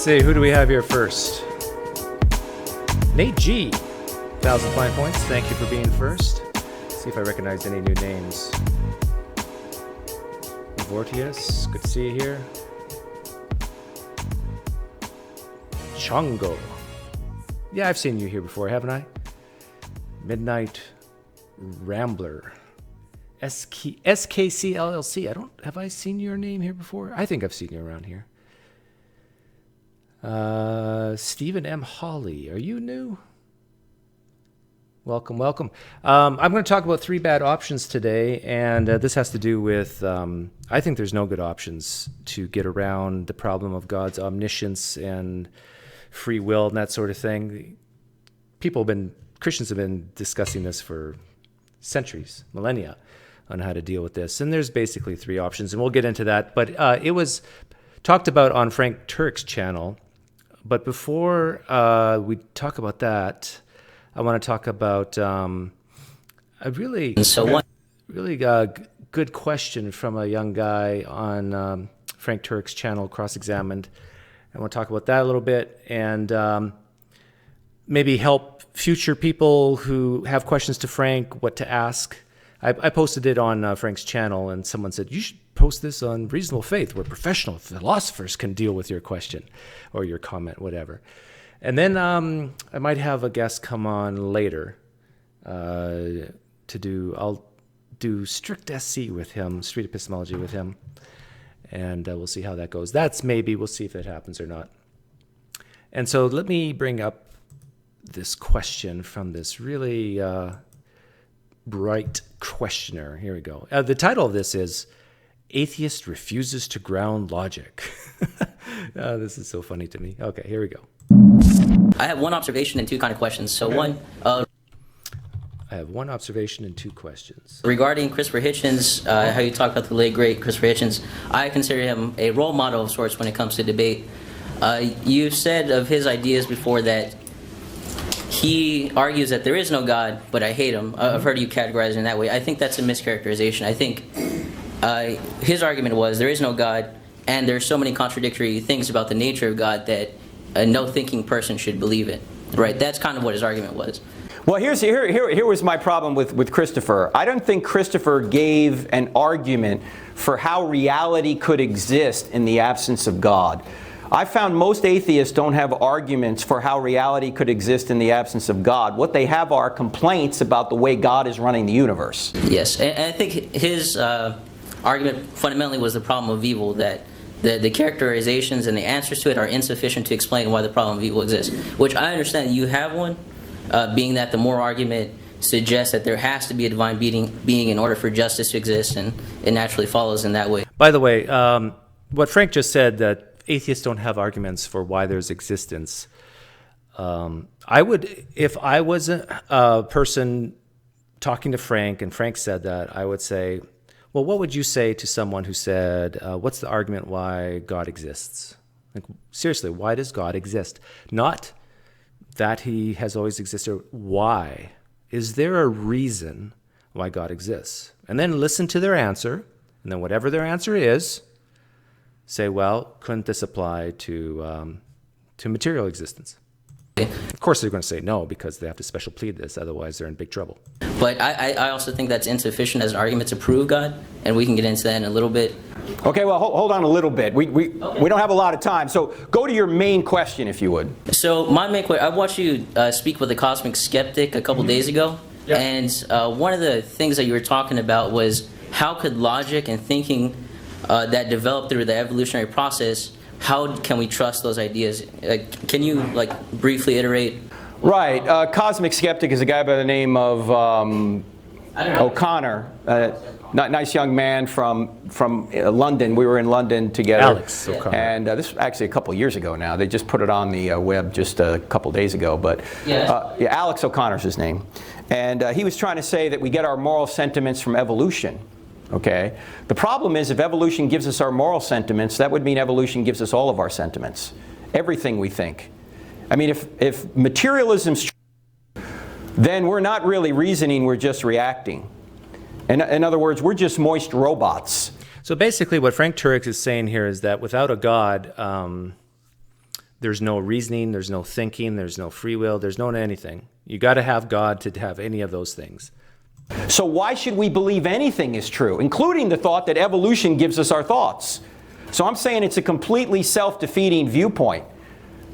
see, who do we have here first? Nate G. 1,000 fine points. Thank you for being first. See if I recognize any new names. Vortius, good to see you here. Chongo. Yeah, I've seen you here before, haven't I? Midnight Rambler. SKC LLC. Have I seen your name here before? I think I've seen you around here. Stephen M. Hawley. Are you new? Welcome, welcome. I'm going to talk about 3 bad options today, and this has to do with, I think there's no good options to get around the problem of God's omniscience and free will and that sort of thing. Christians have been discussing this for centuries, millennia, on how to deal with this. And there's basically 3 options, and we'll get into that. But it was talked about on Frank Turek's channel. But before we talk about that, I want to talk about a really good question from a young guy on Frank Turek's channel, Cross-Examined. I want to talk about that a little bit and maybe help future people who have questions to Frank what to ask. I posted it on Frank's channel, and someone said, you should post this on Reasonable Faith, where professional philosophers can deal with your question or your comment, whatever. And then I might have a guest come on later I'll do strict SC with him, street epistemology with him, and we'll see how that goes. We'll see if it happens or not. And so let me bring up this question from this really bright questioner. Here we go. The title of this is Atheist Refuses to Ground Logic. This is so funny to me. Okay, here we go. I have one observation and 2 kind of questions. So okay. I have one observation and 2 questions. Regarding Christopher Hitchens, how you talked about the late, great Christopher Hitchens, I consider him a role model of sorts when it comes to debate. You've said of his ideas before that he argues that there is no God, but I hate him. I've heard you categorize it in that way. I think that's a mischaracterization. I think his argument was there is no God, and there's so many contradictory things about the nature of God that no thinking person should believe it. Right? That's kind of what his argument was. Well, here was my problem with Christopher. I don't think Christopher gave an argument for how reality could exist in the absence of God. I found most atheists don't have arguments for how reality could exist in the absence of God. What they have are complaints about the way God is running the universe. Yes, and I think his argument fundamentally was the problem of evil, that the characterizations and the answers to it are insufficient to explain why the problem of evil exists, which I understand you have one, being that the moral argument suggests that there has to be a divine being in order for justice to exist, and it naturally follows in that way. By the way, what Frank just said, that atheists don't have arguments for why there's existence. I would, if I was a person talking to Frank and Frank said that, I would say, well, what would you say to someone who said, what's the argument why God exists? Like, seriously, why does God exist? Not that he has always existed. Why? Is there a reason why God exists? And then listen to their answer, and then whatever their answer is, say, well, couldn't this apply to material existence? Of course they're going to say no, because they have to special plead this, otherwise they're in big trouble. But I also think that's insufficient as an argument to prove God, and we can get into that in a little bit. Okay, well, hold on a little bit. We don't have a lot of time, so go to your main question, if you would. So my main question, I watched you speak with a cosmic skeptic a couple days ago, yeah. And one of the things that you were talking about was how could logic and thinking that developed through the evolutionary process, how can we trust those ideas? Can you briefly iterate? Right. Cosmic skeptic is a guy by the name of O'Connor. Nice young man from London. We were in London together. Alex O'Connor. And this was actually a couple years ago now. They just put it on the web just a couple days ago. But Alex O'Connor's his name. And he was trying to say that we get our moral sentiments from evolution. Okay? The problem is if evolution gives us our moral sentiments, that would mean evolution gives us all of our sentiments. Everything we think. I mean, if materialism's true, then we're not really reasoning, we're just reacting. In other words, we're just moist robots. So basically what Frank Turek is saying here is that without a God, there's no reasoning, there's no thinking, there's no free will, there's no anything. You got to have God to have any of those things. So why should we believe anything is true, including the thought that evolution gives us our thoughts? So I'm saying it's a completely self-defeating viewpoint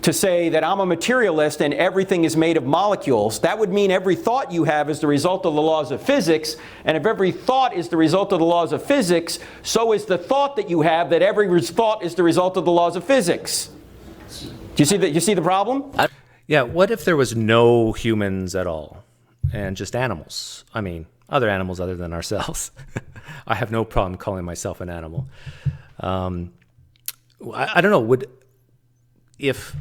to say that I'm a materialist and everything is made of molecules. That would mean every thought you have is the result of the laws of physics, and if every thought is the result of the laws of physics, so is the thought that you have that every thought is the result of the laws of physics. Do you see the problem? Yeah, what if there was no humans at all and just animals? I mean, other animals other than ourselves. I have no problem calling myself an animal. I don't know, if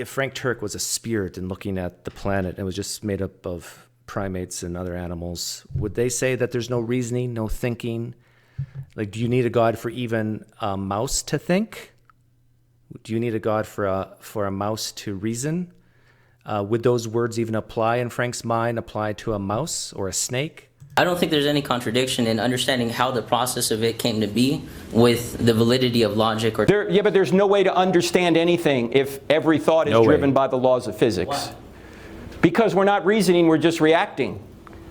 Frank Turek was a spirit and looking at the planet and it was just made up of primates and other animals, would they say that there's no reasoning, no thinking? Like, do you need a God for even a mouse to think? Do you need a God for a mouse to reason? Would those words even apply in Frank's mind, apply to a mouse or a snake? I don't think there's any contradiction in understanding how the process of it came to be with the validity of logic. But there's no way to understand anything if every thought is driven by the laws of physics. Why? Because we're not reasoning, we're just reacting.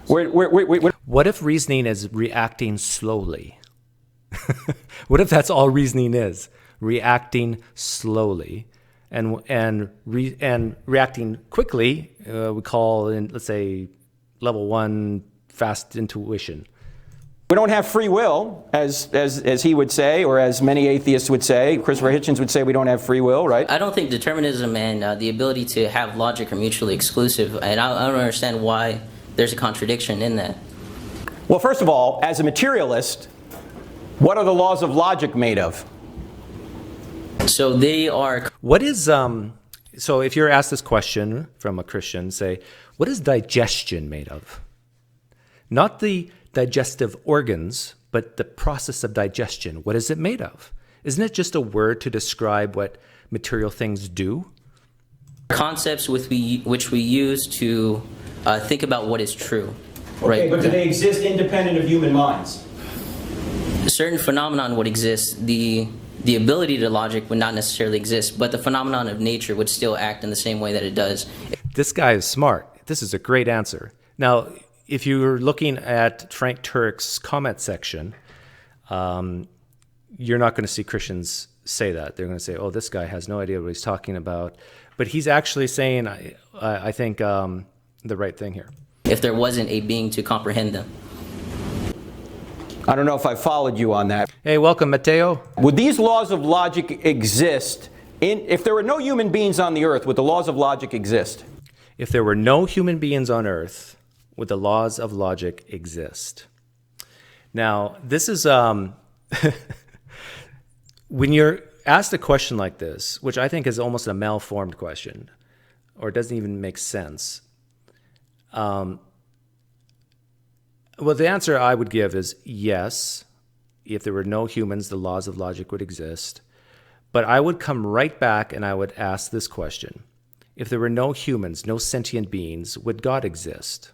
What if reasoning is reacting slowly? What if that's all reasoning is? Reacting slowly. And reacting quickly, we call, let's say, level 1, fast intuition. We don't have free will, as he would say, or as many atheists would say. Christopher Hitchens would say we don't have free will, right? I don't think determinism and the ability to have logic are mutually exclusive, and I don't understand why there's a contradiction in that. Well, first of all, as a materialist, what are the laws of logic made of? So they are... What is, so if you're asked this question from a Christian, say, what is digestion made of? Not the digestive organs, but the process of digestion. What is it made of? Isn't it just a word to describe what material things do? Concepts which we use to think about what is true. Okay, right? but do they exist independent of human minds? A certain phenomenon would exist. The ability to logic would not necessarily exist, but the phenomenon of nature would still act in the same way that it does. This guy is smart. This is a great answer. Now, if you're looking at Frank Turek's comment section, you're not going to see Christians say that. They're going to say, oh, this guy has no idea what he's talking about. But he's actually saying, I think, the right thing here. If there wasn't a being to comprehend them. I don't know if I followed you on that. Hey, welcome, Mateo. Would these laws of logic exist if there were no human beings on the earth? Would the laws of logic exist? If there were no human beings on earth, would the laws of logic exist? Now, this is when you're asked a question like this, which I think is almost a malformed question, or it doesn't even make sense. Well, the answer I would give is yes. If there were no humans, the laws of logic would exist. But I would come right back and I would ask this question. If there were no humans, no sentient beings, would God exist?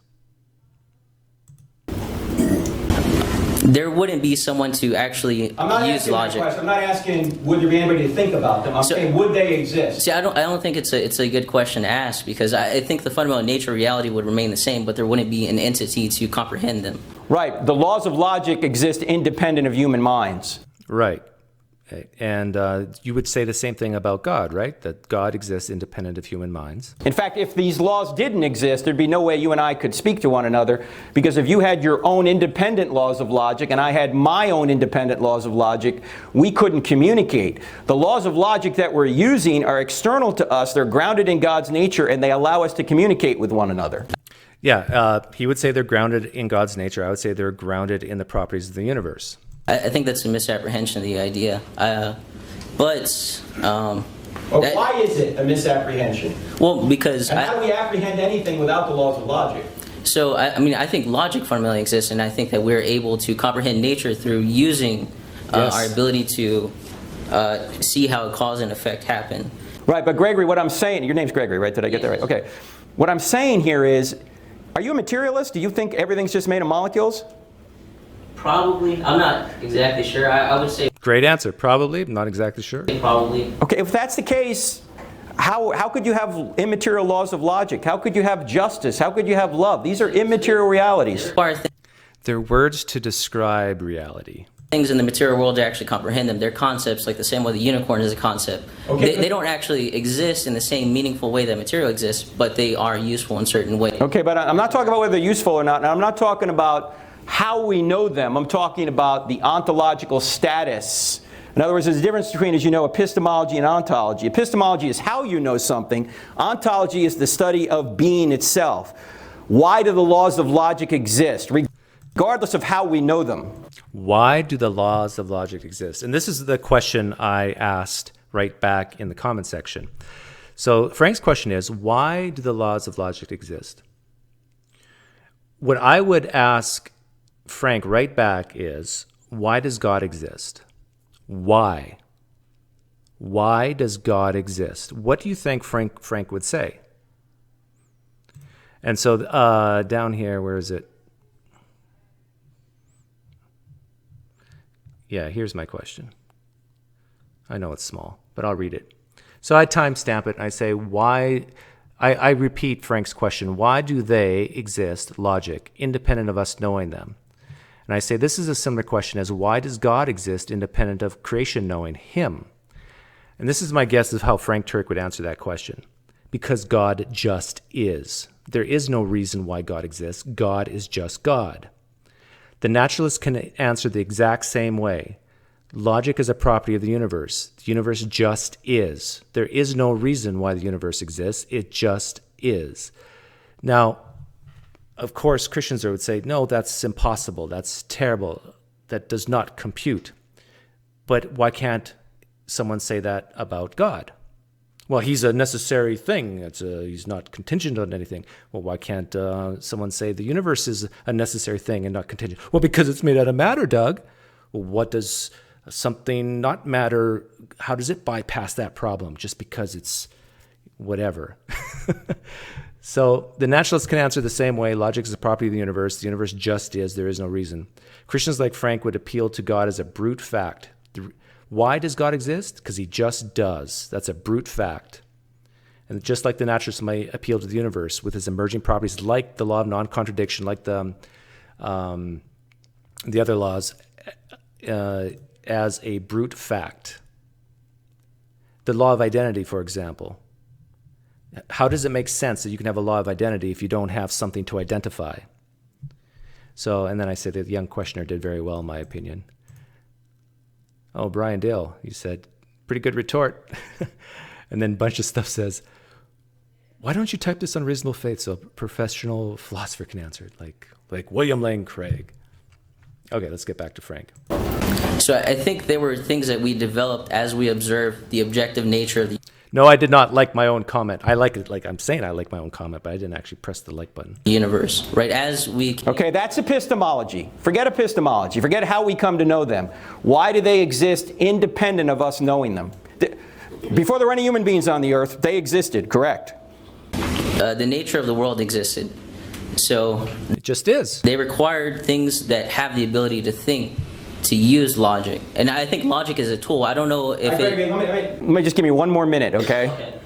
There wouldn't be someone to actually use logic. I'm not asking would there be anybody to think about them. I'm saying would they exist? See, I don't think it's a good question to ask, because I think the fundamental nature of reality would remain the same, but there wouldn't be an entity to comprehend them. Right. The laws of logic exist independent of human minds. Right. And you would say the same thing about God, right? That God exists independent of human minds. In fact, if these laws didn't exist, there'd be no way you and I could speak to one another, because if you had your own independent laws of logic and I had my own independent laws of logic, we couldn't communicate. The laws of logic that we're using are external to us. They're grounded in God's nature, and they allow us to communicate with one another. Yeah, he would say they're grounded in God's nature. I would say they're grounded in the properties of the universe. I think that's a misapprehension of the idea. Why is it a misapprehension? Well, because... And how do we apprehend anything without the laws of logic? So, I think logic fundamentally exists, and I think that we're able to comprehend nature through using our ability to see how a cause and effect happen. Right, but Gregory, what I'm saying... Your name's Gregory, right? Did I get that right? Okay. What I'm saying here is, are you a materialist? Do you think everything's just made of molecules? Probably. I'm not exactly sure. I would say... Great answer. Probably. I'm not exactly sure. Probably. Okay, if that's the case, How could you have immaterial laws of logic? How could you have justice? How could you have love? These are immaterial realities. They're words to describe reality. Things in the material world to actually comprehend them. They're concepts, like the same way the unicorn is a concept. Okay. They don't actually exist in the same meaningful way that material exists, but they are useful in certain ways. Okay, but I'm not talking about whether they're useful or not. And I'm not talking about how we know them. I'm talking about the ontological status. In other words, there's a difference between, as you know, epistemology and ontology. Epistemology is how you know something. Ontology is the study of being itself. Why do the laws of logic exist, regardless of how we know them? Why do the laws of logic exist? And this is the question I asked right back in the comment section. So Frank's question is, why do the laws of logic exist? What I would ask Frank right back is, why does God exist? Why? Why does God exist? What do you think Frank would say? And so down here, where is it? Yeah, here's my question. I know it's small, but I'll read it. So I timestamp it and I say, why? I repeat Frank's question. Why do they exist, logic, independent of us knowing them? And I say this is a similar question as why does God exist independent of creation knowing him? And this is my guess of how Frank Turek would answer that question. Because God just is. There is no reason why God exists. God is just God. The naturalist can answer the exact same way. Logic is a property of the universe. The universe just is. There is no reason why the universe exists. It just is. Now, of course, Christians would say, no, that's impossible. That's terrible. That does not compute. But why can't someone say that about God? Well, he's a necessary thing. He's not contingent on anything. Well, why can't someone say the universe is a necessary thing and not contingent? Well, because it's made out of matter, Doug. Well, what does something not matter, how does it bypass that problem just because it's whatever? So the naturalists can answer the same way. Logic is a property of the universe. The universe just is. There is no reason. Christians like Frank would appeal to God as a brute fact. Why does God exist? Because he just does. That's a brute fact. And just like the naturalist might appeal to the universe with its emerging properties, like the law of non-contradiction, like the other laws, as a brute fact. The law of identity, for example. How does it make sense that you can have a law of identity if you don't have something to identify? So, and then I said the young questioner did very well, in my opinion. Oh, Brian Dale, he said, pretty good retort. And then a bunch of stuff says, why don't you type this on reasonable faith so a professional philosopher can answer it, like William Lane Craig. Okay, let's get back to Frank. So I think there were things that we developed as we observed the objective nature of the No, I did not like my own comment. I like it, like I'm saying I like my own comment, but I didn't actually press the like button. universe, right? As we... Okay, that's epistemology. Forget epistemology. Forget how we come to know them. Why do they exist independent of us knowing them? Before there were any human beings on the earth, they existed, correct? The nature of the world existed. So... It just is. They required things that have the ability to think, to use logic. And I think logic is a tool. I don't know if Let me just give me one more minute, okay?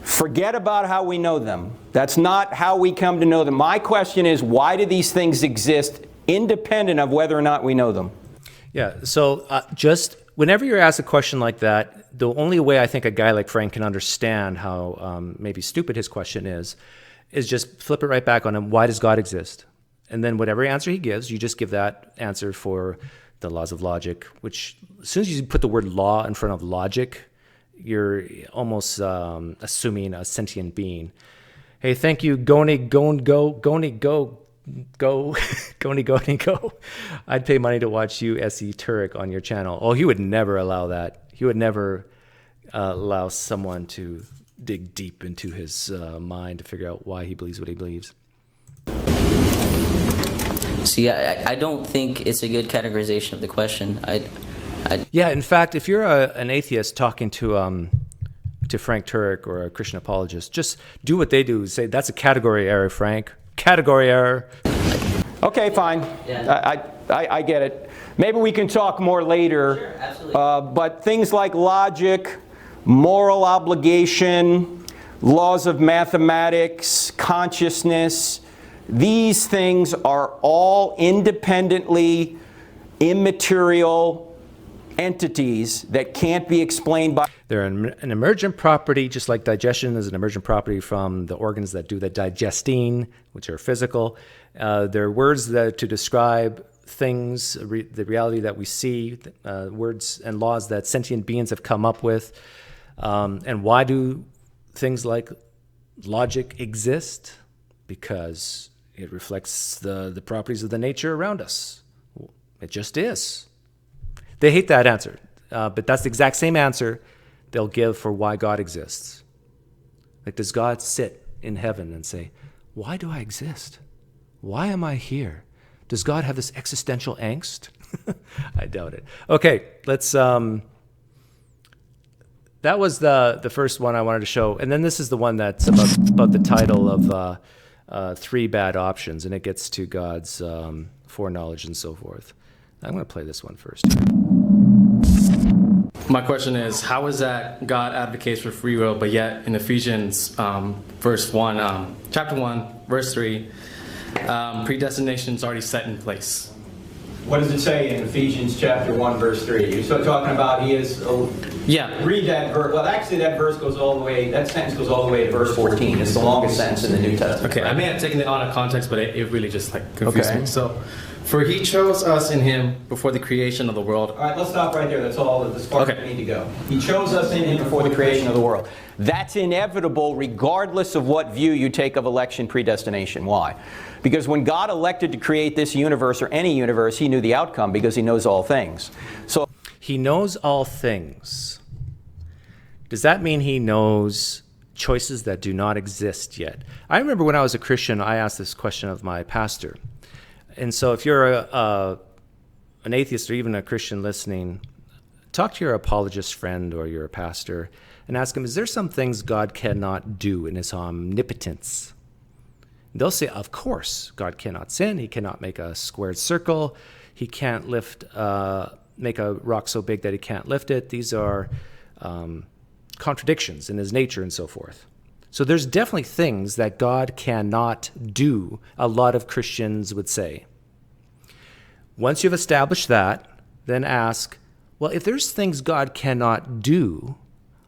Forget about how we know them. That's not how we come to know them. My question is, why do these things exist independent of whether or not we know them? Yeah, so just whenever you're asked a question like that, the only way I think a guy like Frank can understand how maybe stupid his question is just flip it right back on him. Why does God exist? And then whatever answer he gives, you just give that answer for the laws of logic, which as soon as you put the word law in front of logic, you're almost assuming a sentient being. Hey, thank you, Goni Go. I'd pay money to watch you, S.E. Turek, on your channel. Oh, he would never allow that. He would never allow someone to dig deep into his mind to figure out why he believes what he believes. See, I don't think it's a good categorization of the question. Yeah, in fact, if you're an atheist talking to Frank Turek or a Christian apologist, just do what they do. Say, that's a category error, Frank. Category error. Okay, fine. Yeah. I get it. Maybe we can talk more later. Sure, absolutely. But things like logic, moral obligation, laws of mathematics, consciousness. These things are all independently immaterial entities that can't be explained by... They're an emergent property, just like digestion is an emergent property from the organs that do the digesting, which are physical. They're words that to describe things, the reality that we see, words and laws that sentient beings have come up with. And why do things like logic exist? Because it reflects the properties of the nature around us. It just is. They hate that answer, but that's the exact same answer they'll give for why God exists. Like, does God sit in heaven and say, why do I exist? Why am I here? Does God have this existential angst? I doubt it. Okay, let's... that was the first one I wanted to show. And then this is the one that's about the title of three bad options, and it gets to God's foreknowledge and so forth. I'm going to play this one first. My question is, how is that God advocates for free will, but yet in Ephesians verse 1, chapter 1, verse 3, predestination is already set in place? What does it say in Ephesians chapter 1, verse 3? You're still talking about he is... Yeah. Read that verse. Well, actually, that verse goes all the way, that sentence goes all the way to verse 14. It's the longest sentence in the New Testament. Okay, I may have taken it out of context, but it really just confused me. So, for he chose us in him before the creation of the world. All right, let's stop right there. That's all as far as we need to go. He chose us in him before the creation of the world. That's inevitable regardless of what view you take of election predestination. Why? Because when God elected to create this universe or any universe, he knew the outcome because he knows all things. So he knows all things. Does that mean he knows choices that do not exist yet? I remember when I was a Christian, I asked this question of my pastor. And so if you're an atheist or even a Christian listening, talk to your apologist friend or your pastor and ask him, is there some things God cannot do in his omnipotence? They'll say, of course, God cannot sin. He cannot make a squared circle. He can't make a rock so big that he can't lift it. These are contradictions in his nature and so forth. So there's definitely things that God cannot do, a lot of Christians would say. Once you've established that, then ask, well, if there's things God cannot do,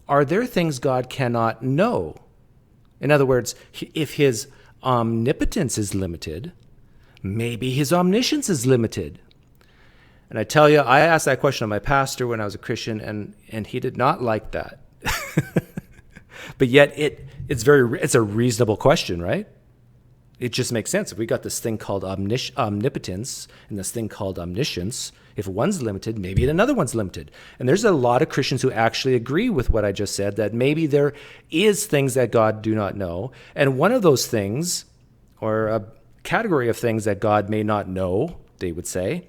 are there things God cannot know? In other words, if his omnipotence is limited, maybe his omniscience is limited. And I tell you, I asked that question of my pastor when I was a Christian, and he did not like that. But yet it's a reasonable question, right? It just makes sense. If we got this thing called omnipotence and this thing called omniscience, if one's limited, maybe another one's limited. And there's a lot of Christians who actually agree with what I just said, that maybe there is things that God do not know. And one of those things, or a category of things that God may not know, they would say,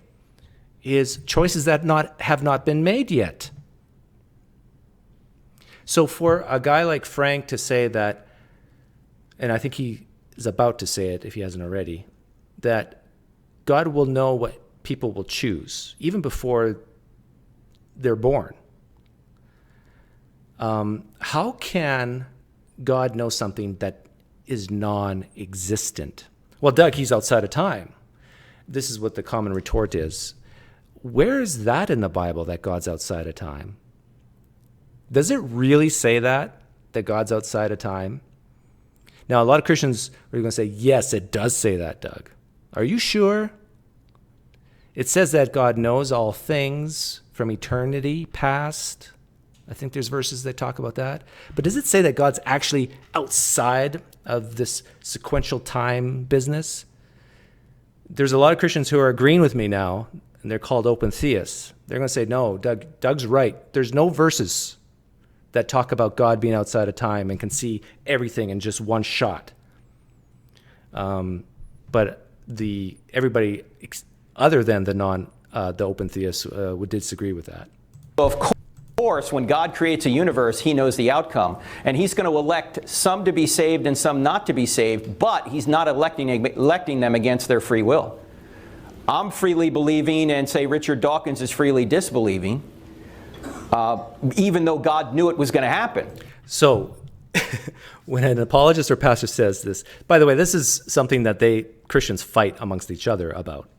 is choices that have not been made yet. So for a guy like Frank to say that, and I think he is about to say it if he hasn't already, that God will know what people will choose, even before they're born. How can God know something that is non-existent? Well, Doug, he's outside of time. This is what the common retort is. Where is that in the Bible, that God's outside of time? Does it really say that God's outside of time? Now, a lot of Christians are going to say, yes, it does say that, Doug. Are you sure? It says that God knows all things from eternity past. I think there's verses that talk about that. But does it say that God's actually outside of this sequential time business? There's a lot of Christians who are agreeing with me now, and they're called open theists. They're going to say, no, Doug's right. There's no verses that talk about God being outside of time and can see everything in just one shot. But everybody other than the open theists would disagree with that. Of course, when God creates a universe, he knows the outcome. And he's going to elect some to be saved and some not to be saved, but he's not electing them against their free will. I'm freely believing, and say Richard Dawkins is freely disbelieving, even though God knew it was going to happen. So when an apologist or pastor says this, by the way, this is something that Christians fight amongst each other about.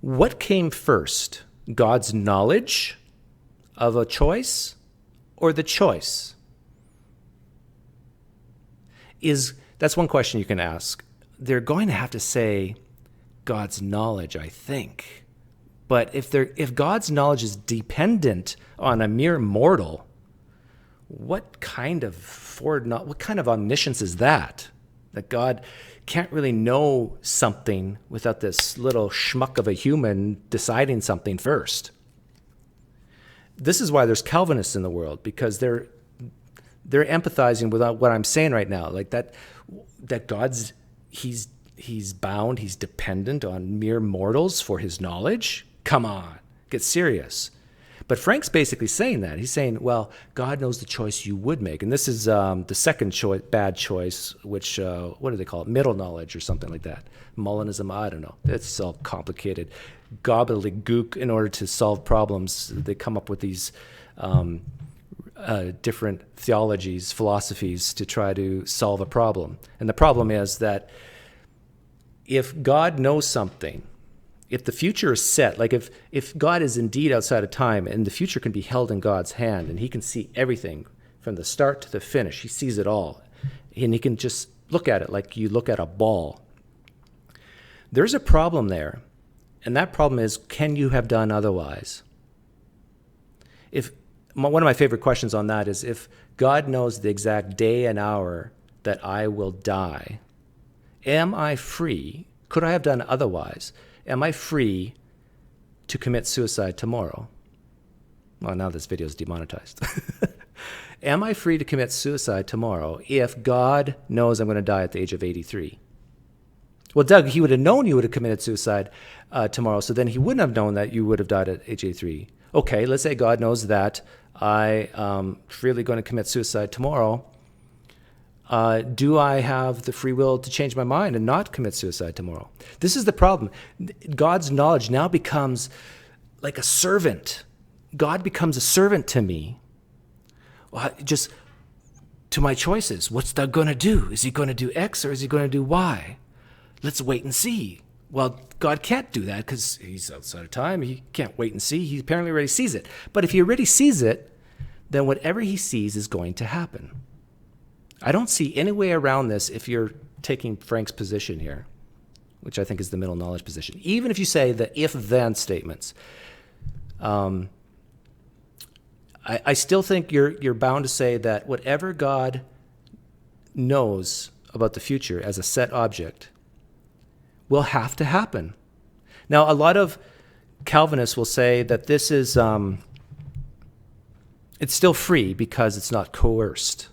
What came first, God's knowledge of a choice or the choice? That's one question you can ask. They're going to have to say God's knowledge, I think. But if God's knowledge is dependent on a mere mortal, what kind of omniscience is that? That God can't really know something without this little schmuck of a human deciding something first. This is why there's Calvinists in the world, because they're empathizing with what I'm saying right now, like that God's he's bound, he's dependent on mere mortals for his knowledge. Come on, get serious. But Frank's basically saying that. He's saying, well, God knows the choice you would make. And this is the second bad choice, which, what do they call it? Middle knowledge or something like that. Molinism, I don't know. It's all complicated. Gobbledygook in order to solve problems. They come up with these different theologies, philosophies to try to solve a problem. And the problem is that if God knows something, if the future is set, like if God is indeed outside of time and the future can be held in God's hand and he can see everything from the start to the finish, he sees it all, and he can just look at it like you look at a ball. There's a problem there, and that problem is, can you have done otherwise? One of my favorite questions on that is, if God knows the exact day and hour that I will die, am I free? Could I have done otherwise? Am I free to commit suicide tomorrow? Well, now this video is demonetized. Am I free to commit suicide tomorrow if God knows I'm going to die at the age of 83? Well, Doug, he would have known you would have committed suicide tomorrow, so then he wouldn't have known that you would have died at age 83. Okay, let's say God knows that I am freely going to commit suicide tomorrow. Do I have the free will to change my mind and not commit suicide tomorrow? This is the problem. God's knowledge now becomes like a servant. God becomes a servant to me, just to my choices. What's Doug going to do? Is he going to do X or is he going to do Y? Let's wait and see. Well, God can't do that because he's outside of time. He can't wait and see. He apparently already sees it. But if he already sees it, then whatever he sees is going to happen. I don't see any way around this if you're taking Frank's position here, which I think is the middle knowledge position. Even if you say the if-then statements, I still think you're bound to say that whatever God knows about the future as a set object will have to happen. Now, a lot of Calvinists will say that this is, it's still free because it's not coerced.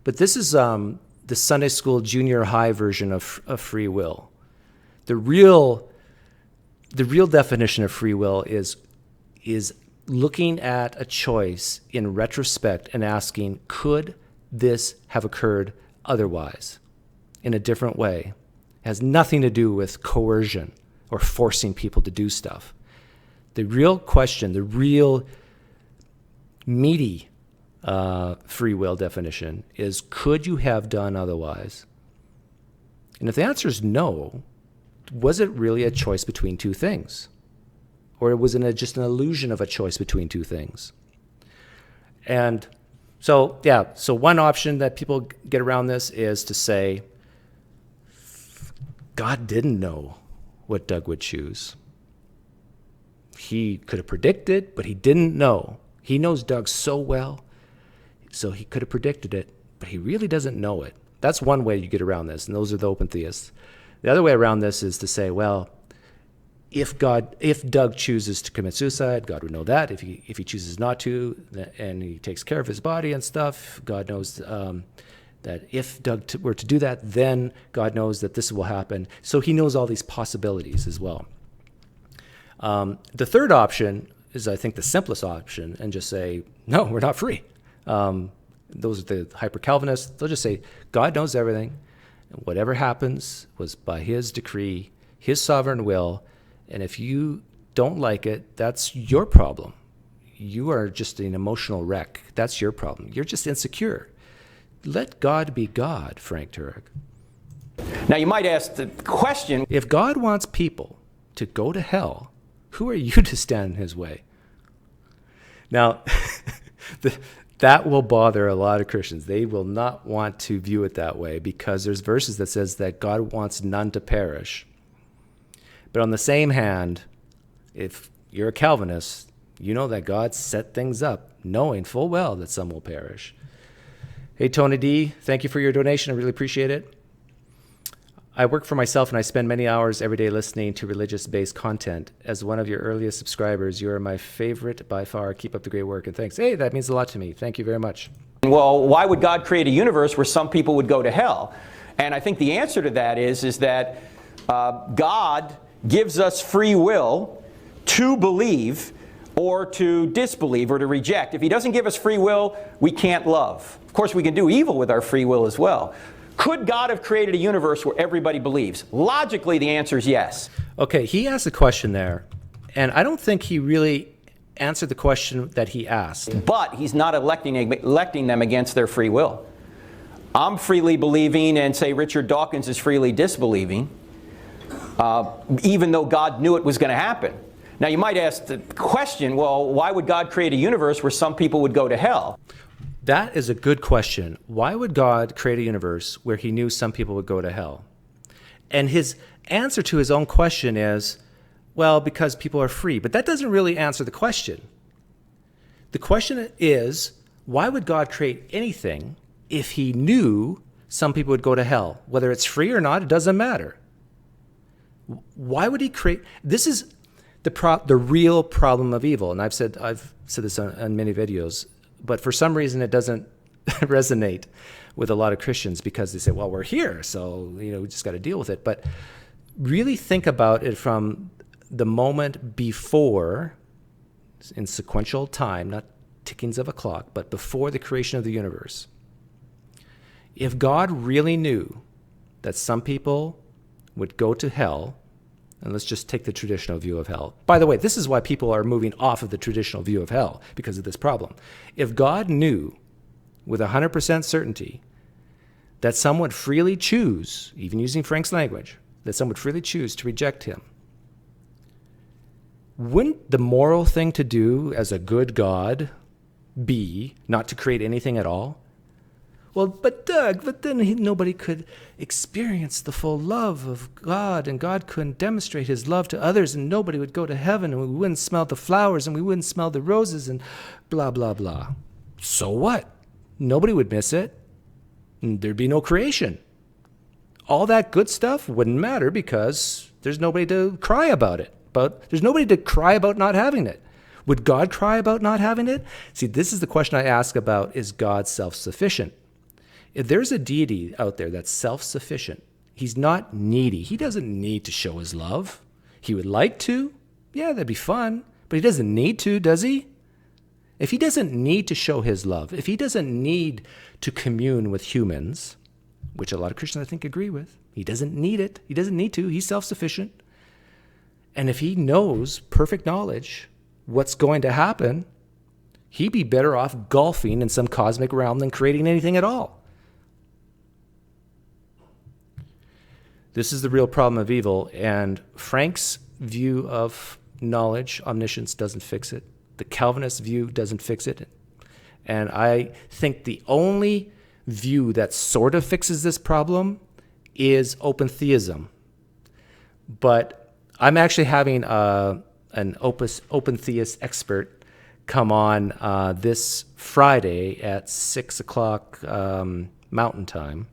But this is the Sunday school junior high version of free will. The real definition of free will is looking at a choice in retrospect and asking, could this have occurred otherwise, in a different way? It has nothing to do with coercion or forcing people to do stuff. The real question, the real meaty free will definition is, could you have done otherwise? And if the answer is no, was it really a choice between two things? Or was it just an illusion of a choice between two things? And so one option that people get around this is to say, God didn't know what Doug would choose. He could have predicted, but he didn't know. He knows Doug so well, so he could have predicted it, but he really doesn't know it. That's one way you get around this, and those are the open theists. The other way around this is to say, well, if Doug chooses to commit suicide, God would know that. If he chooses not to, and he takes care of his body and stuff, God knows that if Doug were to do that, then God knows that this will happen. So he knows all these possibilities as well. The third option is, I think, the simplest option, and just say, no, we're not free. Those are the hyper-Calvinists. They'll just say, God knows everything. And whatever happens was by his decree, his sovereign will. And if you don't like it, that's your problem. You are just an emotional wreck. That's your problem. You're just insecure. Let God be God, Frank Turek. Now you might ask the question, If God wants people to go to hell, who are you to stand in his way? Now, that will bother a lot of Christians. They will not want to view it that way because there's verses that says that God wants none to perish. But on the same hand, if you're a Calvinist, you know that God set things up, knowing full well that some will perish. Hey, Tony D, thank you for your donation. I really appreciate it. I work for myself and I spend many hours every day listening to religious-based content. As one of your earliest subscribers, you are my favorite by far. Keep up the great work, and thanks. Hey, that means a lot to me. Thank you very much. well, why would God create a universe where some people would go to hell? And I think the answer to that is that God gives us free will to believe or to disbelieve or to reject. If he doesn't give us free will, we can't love. Of course, we can do evil with our free will as well. Could God have created a universe where everybody believes? Logically, the answer is yes. Okay, he asked a question there, and I don't think he really answered the question that he asked. But he's not electing them against their free will. I'm freely believing, and say Richard Dawkins is freely disbelieving, even though God knew it was going to happen. Now you might ask the question, well, why would God create a universe where some people would go to hell? That is a good question. Why would God create a universe where he knew some people would go to hell? And his answer to his own question is, well, because people are free. But that doesn't really answer the question. The question is, why would God create anything if he knew some people would go to hell? Whether it's free or not, it doesn't matter. Why would he create? This is the real problem of evil. And I've said this on many videos. But for some reason, it doesn't resonate with a lot of Christians because they say, well, we're here, so we just got to deal with it. But really think about it from the moment before, in sequential time, not tickings of a clock, but before the creation of the universe. If God really knew that some people would go to hell, and let's just take the traditional view of hell. By the way, this is why people are moving off of the traditional view of hell, because of this problem. If God knew with 100% certainty that some would freely choose, even using Frank's language, that some would freely choose to reject him, wouldn't the moral thing to do as a good God be not to create anything at all? Well, but Doug, then nobody could experience the full love of God, and God couldn't demonstrate his love to others, and nobody would go to heaven, and we wouldn't smell the flowers, and we wouldn't smell the roses, and blah, blah, blah. So what? Nobody would miss it, and there'd be no creation. All that good stuff wouldn't matter because there's nobody to cry about it. But there's nobody to cry about not having it. Would God cry about not having it? See, this is the question I ask about, is God self-sufficient? If there's a deity out there that's self-sufficient, he's not needy. He doesn't need to show his love. He would like to. Yeah, that'd be fun. But he doesn't need to, does he? If he doesn't need to show his love, if he doesn't need to commune with humans, which a lot of Christians I think agree with, he doesn't need it. He doesn't need to. He's self-sufficient. And if he knows, perfect knowledge, what's going to happen, he'd be better off golfing in some cosmic realm than creating anything at all. This is the real problem of evil, and Frank's view of knowledge, omniscience, doesn't fix it. The Calvinist view doesn't fix it. And I think the only view that sort of fixes this problem is open theism. But I'm actually having an open theist expert come on this Friday at 6 o'clock Mountain Time.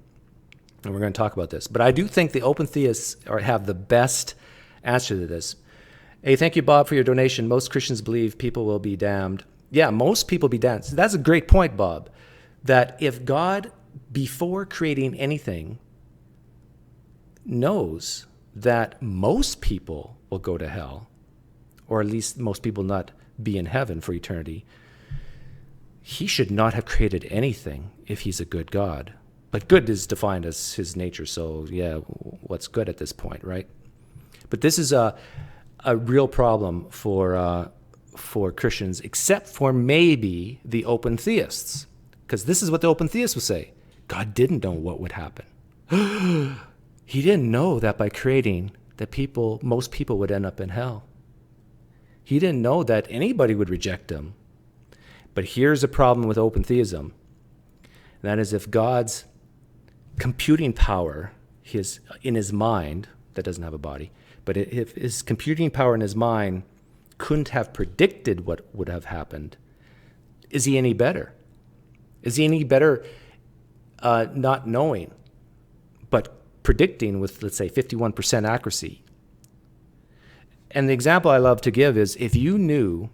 And we're going to talk about this. But I do think the open theists have the best answer to this. Hey, thank you, Bob, for your donation. Most Christians believe people will be damned. Yeah, most people be damned. So that's a great point, Bob, that if God, before creating anything, knows that most people will go to hell, or at least most people not be in heaven for eternity, he should not have created anything if he's a good God. But good is defined as his nature, so yeah, what's good at this point, right? But this is a real problem for Christians, except for maybe the open theists, because this is what the open theists will say. God didn't know what would happen. He didn't know that by creating that most people would end up in hell. He didn't know that anybody would reject him. But here's a problem with open theism. And that is if God's computing power in his mind, that doesn't have a body, but if his computing power in his mind couldn't have predicted what would have happened, is he any better? Is he any better not knowing, but predicting with, let's say, 51% accuracy? And the example I love to give is if you knew,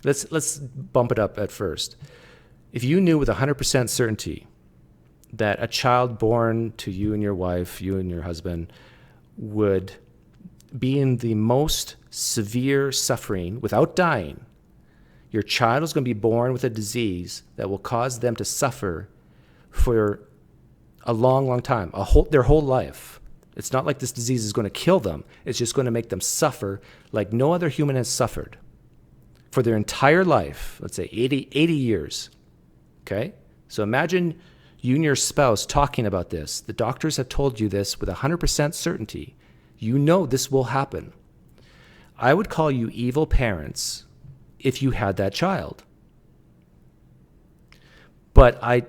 let's bump it up at first. If you knew with 100% certainty that a child born to you and your wife, you and your husband, would be in the most severe suffering without dying, your child is going to be born with a disease that will cause them to suffer for a long, long time, their whole life. It's not like this disease is going to kill them. It's just going to make them suffer like no other human has suffered for their entire life, let's say 80 years. Okay? So imagine you and your spouse talking about this. The doctors have told you this with 100% certainty. You know this will happen. I would call you evil parents if you had that child. But I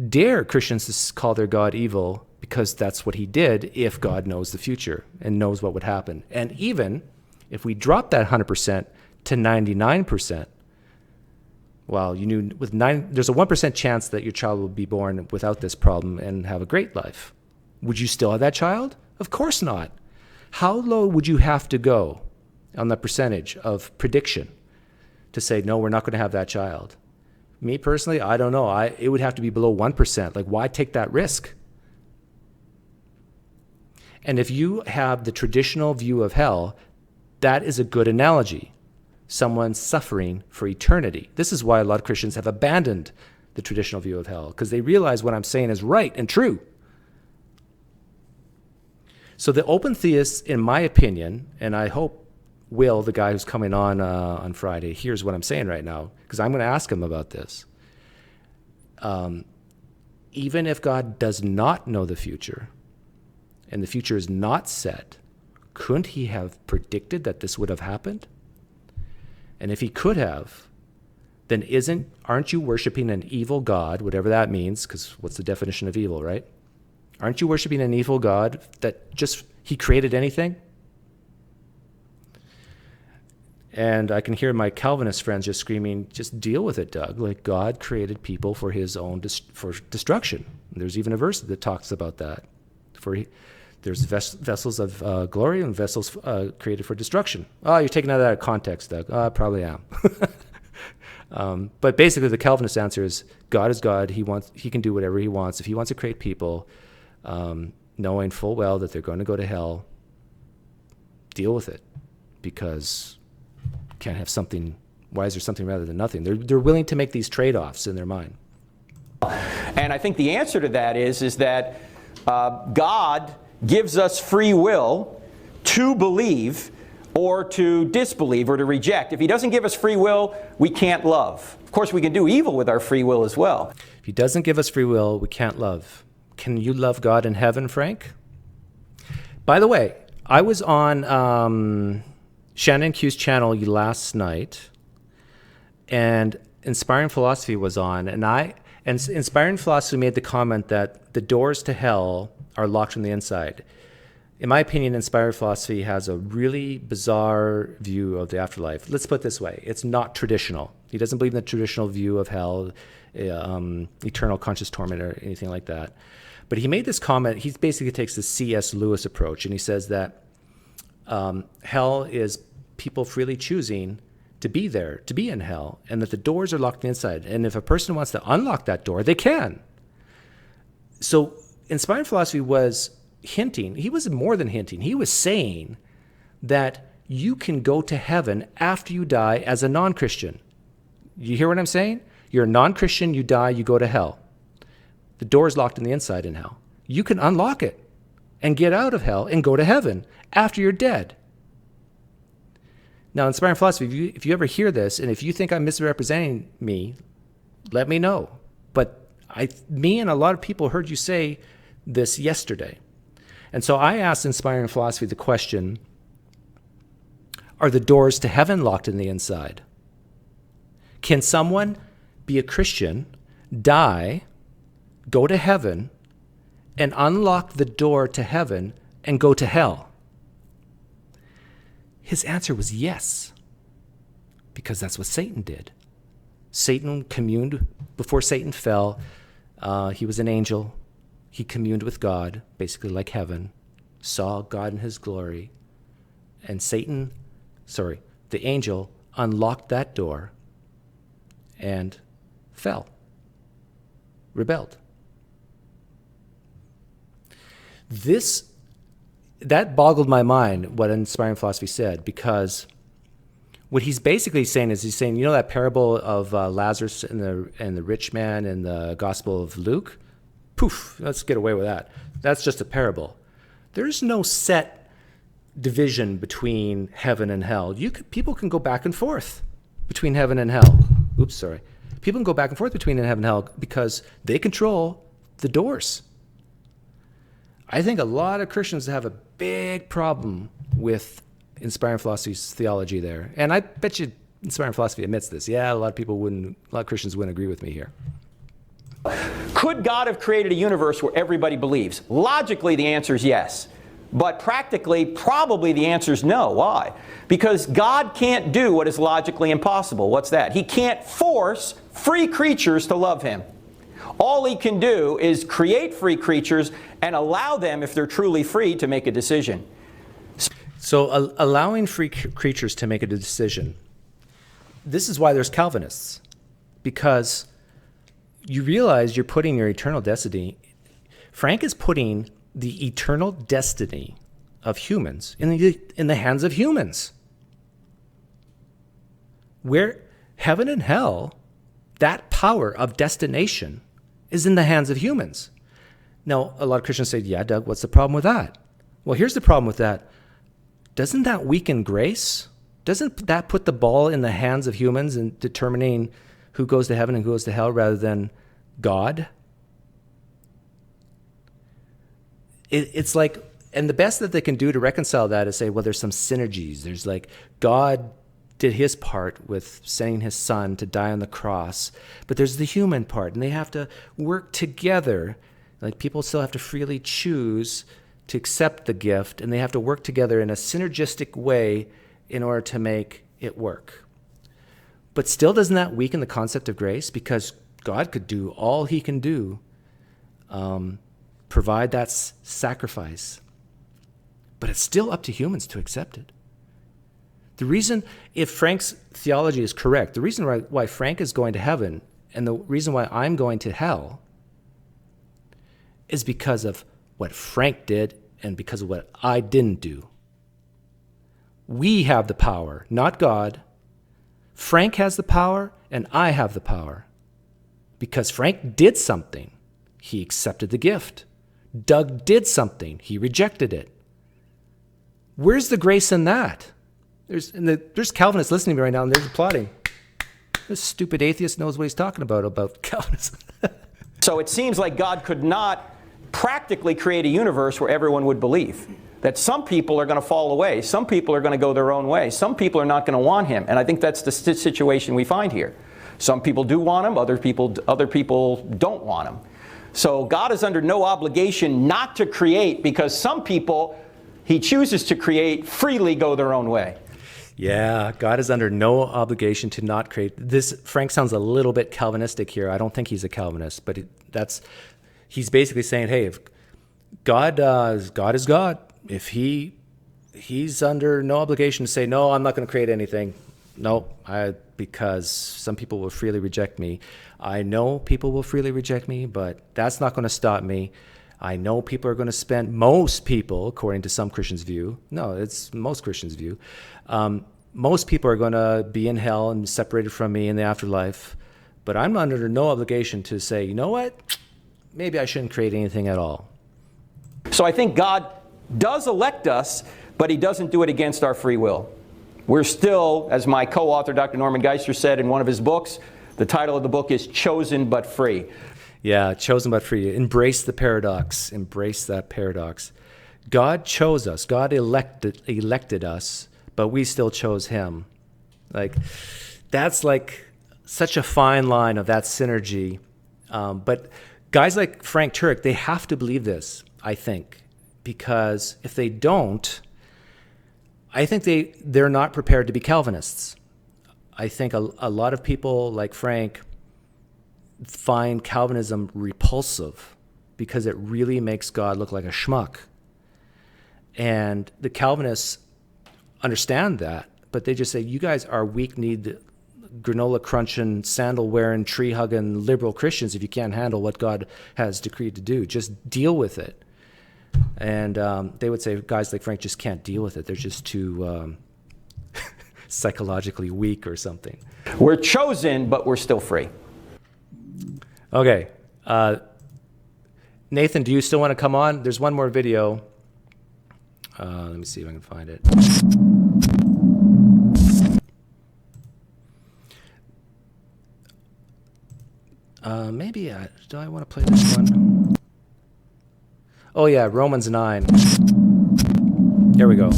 dare Christians to call their God evil because that's what he did if God knows the future and knows what would happen. And even if we drop that 100% to 99%, well, you knew there's a 1% chance that your child will be born without this problem and have a great life. Would you still have that child? Of course not. How low would you have to go on the percentage of prediction to say, no, we're not going to have that child? Me personally, I don't know. It would have to be below 1%. Like, why take that risk? And if you have the traditional view of hell, that is a good analogy. Someone suffering for eternity. This is why a lot of Christians have abandoned the traditional view of hell, because they realize what I'm saying is right and true. So the open theists, in my opinion, and I hope Will, the guy who's coming on Friday, hears what I'm saying right now, because I'm going to ask him about this. Even if God does not know the future, and the future is not set, couldn't he have predicted that this would have happened? And if he could have, then aren't you worshiping an evil God, whatever that means, because what's the definition of evil, right? Aren't you worshiping an evil God that he created anything? And I can hear my Calvinist friends just screaming, just deal with it, Doug. Like, God created people for his own for destruction. And there's even a verse that talks about that. There's vessels of glory and vessels created for destruction. Oh, you're taking that out of context, Doug. Oh, I probably am. But basically, the Calvinist answer is God is God. He can do whatever he wants. If he wants to create people, knowing full well that they're going to go to hell, deal with it, because can't have something. Why is there something rather than nothing? They're willing to make these trade-offs in their mind. And I think the answer to that is that God gives us free will to believe or to disbelieve or to reject. If he doesn't give us free will, we can't love. Of course, we can do evil with our free will as well. If he doesn't give us free will, we can't love. Can you love God in heaven, Frank? By the way, I was on Shannon Q's channel last night, and Inspiring Philosophy was on, and Inspiring Philosophy made the comment that the doors to hell are locked from the inside. In my opinion, Inspired Philosophy has a really bizarre view of the afterlife. Let's put it this way. It's not traditional. He doesn't believe in the traditional view of hell, eternal conscious torment or anything like that. But he made this comment. He basically takes the C.S. Lewis approach, and he says that hell is people freely choosing to be there, to be in hell, and that the doors are locked on the inside. And if a person wants to unlock that door, they can. So Inspired Philosophy was hinting, he was more than hinting, he was saying that you can go to heaven after you die as a non-Christian. You hear what I'm saying? You're a non-Christian, you die, you go to hell. The door's locked on the inside in hell. You can unlock it and get out of hell and go to heaven after you're dead. Now, Inspiring Philosophy, if you ever hear this, and if you think I'm misrepresenting me, let me know. But Me and a lot of people heard you say this yesterday. And so I asked Inspiring Philosophy the question, are the doors to heaven locked in the inside? Can someone be a Christian, die, go to heaven, and unlock the door to heaven and go to hell? His answer was yes, because that's what Satan did. Satan communed before Satan fell. He was an angel. He communed with God, basically like heaven, saw God in his glory. And the angel unlocked that door and fell, rebelled. That boggled my mind, what Inspiring Philosophy said, because what he's basically saying is, he's saying, you know that parable of Lazarus and the rich man in the Gospel of Luke? Poof, let's get away with that. That's just a parable. There's no set division between heaven and hell. People can go back and forth between heaven and hell. People can go back and forth between heaven and hell because they control the doors. I think a lot of Christians have a big problem with Inspiring Philosophy's theology there. And I bet you Inspiring Philosophy admits this. Yeah, a lot of Christians wouldn't agree with me here. Could God have created a universe where everybody believes? Logically, the answer is yes. But practically, probably the answer is no. Why? Because God can't do what is logically impossible. What's that? He can't force free creatures to love Him. All He can do is create free creatures and allow them, if they're truly free, to make a decision. So allowing free creatures to make a decision, this is why there's Calvinists. Because you realize you're putting your eternal destiny. Frank is putting the eternal destiny of humans in the hands of humans. Where heaven and hell, that power of destination is in the hands of humans. Now, a lot of Christians say, yeah, Doug, what's the problem with that? Well, here's the problem with that. Doesn't that weaken grace? Doesn't that put the ball in the hands of humans in determining who goes to heaven and who goes to hell rather than God? It's like, and the best that they can do to reconcile that is say, well, there's some synergies. There's like, God did his part with sending his son to die on the cross, but there's the human part, and they have to work together. Like, people still have to freely choose to accept the gift, and they have to work together in a synergistic way in order to make it work. But still, doesn't that weaken the concept of grace? Because God could do all he can do, provide that sacrifice. But it's still up to humans to accept it. The reason, if Frank's theology is correct, the reason why Frank is going to heaven and the reason why I'm going to hell is because of what Frank did and because of what I didn't do. We have the power, not God. Frank has the power and I have the power. Because Frank did something, he accepted the gift. Doug did something, he rejected it. Where's the grace in that? There's Calvinists listening to me right now and they're applauding. This stupid atheist knows what he's talking about Calvinism. So it seems like God could not practically create a universe where everyone would believe. That some people are going to fall away. Some people are going to go their own way. Some people are not going to want him. And I think that's the situation we find here. Some people do want him. Other people don't want him. So God is under no obligation not to create, because some people he chooses to create freely go their own way. Yeah, God is under no obligation to not create. This, Frank sounds a little bit Calvinistic here. I don't think he's a Calvinist, but he's basically saying, hey, if God is God. If he's under no obligation to say, no, I'm not going to create anything. No, because some people will freely reject me. I know people will freely reject me, but that's not going to stop me. I know people are going to spend, most people, according to some Christians' view, no, it's most Christians' view, most people are going to be in hell and separated from me in the afterlife, but I'm under no obligation to say, you know what, maybe I shouldn't create anything at all. So I think God does elect us, but he doesn't do it against our free will. We're still, as my co-author Dr. Norman Geisler said in one of his books, the title of the book is Chosen but Free. Yeah, chosen but free. Embrace the paradox. Embrace that paradox. God chose us. God elected us, but we still chose him. Like, that's like such a fine line of that synergy. But guys like Frank Turek, they have to believe this, I think, because if they don't, I think they're not prepared to be Calvinists. I think a lot of people like Frank find Calvinism repulsive because it really makes God look like a schmuck. And the Calvinists understand that, but they just say, you guys are weak-kneed, granola-crunching, sandal-wearing, tree-hugging liberal Christians if you can't handle what God has decreed to do. Just deal with it. And they would say guys like Frank just can't deal with it. They're just too psychologically weak or something. We're chosen, but we're still free. Okay. Nathan, do you still want to come on? There's one more video. Let me see if I can find it. Maybe, do I want to play this one? Oh yeah, Romans 9. There we go.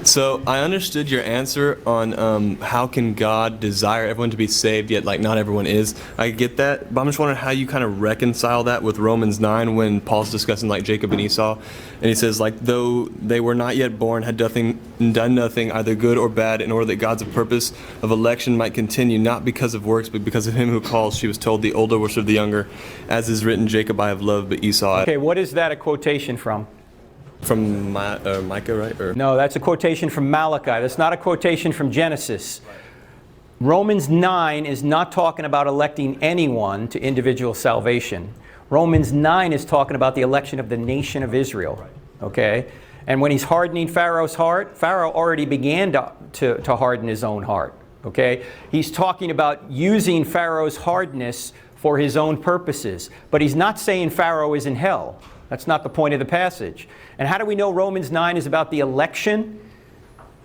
So I understood your answer on how can God desire everyone to be saved, yet like not everyone is. I get that, but I'm just wondering how you kind of reconcile that with Romans 9 when Paul's discussing like Jacob and Esau, and he says like though they were not yet born, had done nothing, either good or bad, in order that God's purpose of election might continue, not because of works, but because of him who calls. She was told, the older will serve the younger, as is written, Jacob I have loved, but Esau. Okay, what is that a quotation from? From Micah, right? Or? No, that's a quotation from Malachi. That's not a quotation from Genesis. Romans 9 is not talking about electing anyone to individual salvation. Romans 9 is talking about the election of the nation of Israel. Okay? And when he's hardening Pharaoh's heart, Pharaoh already began to harden his own heart. Okay? He's talking about using Pharaoh's hardness for his own purposes. But he's not saying Pharaoh is in hell. That's not the point of the passage. And how do we know Romans 9 is about the election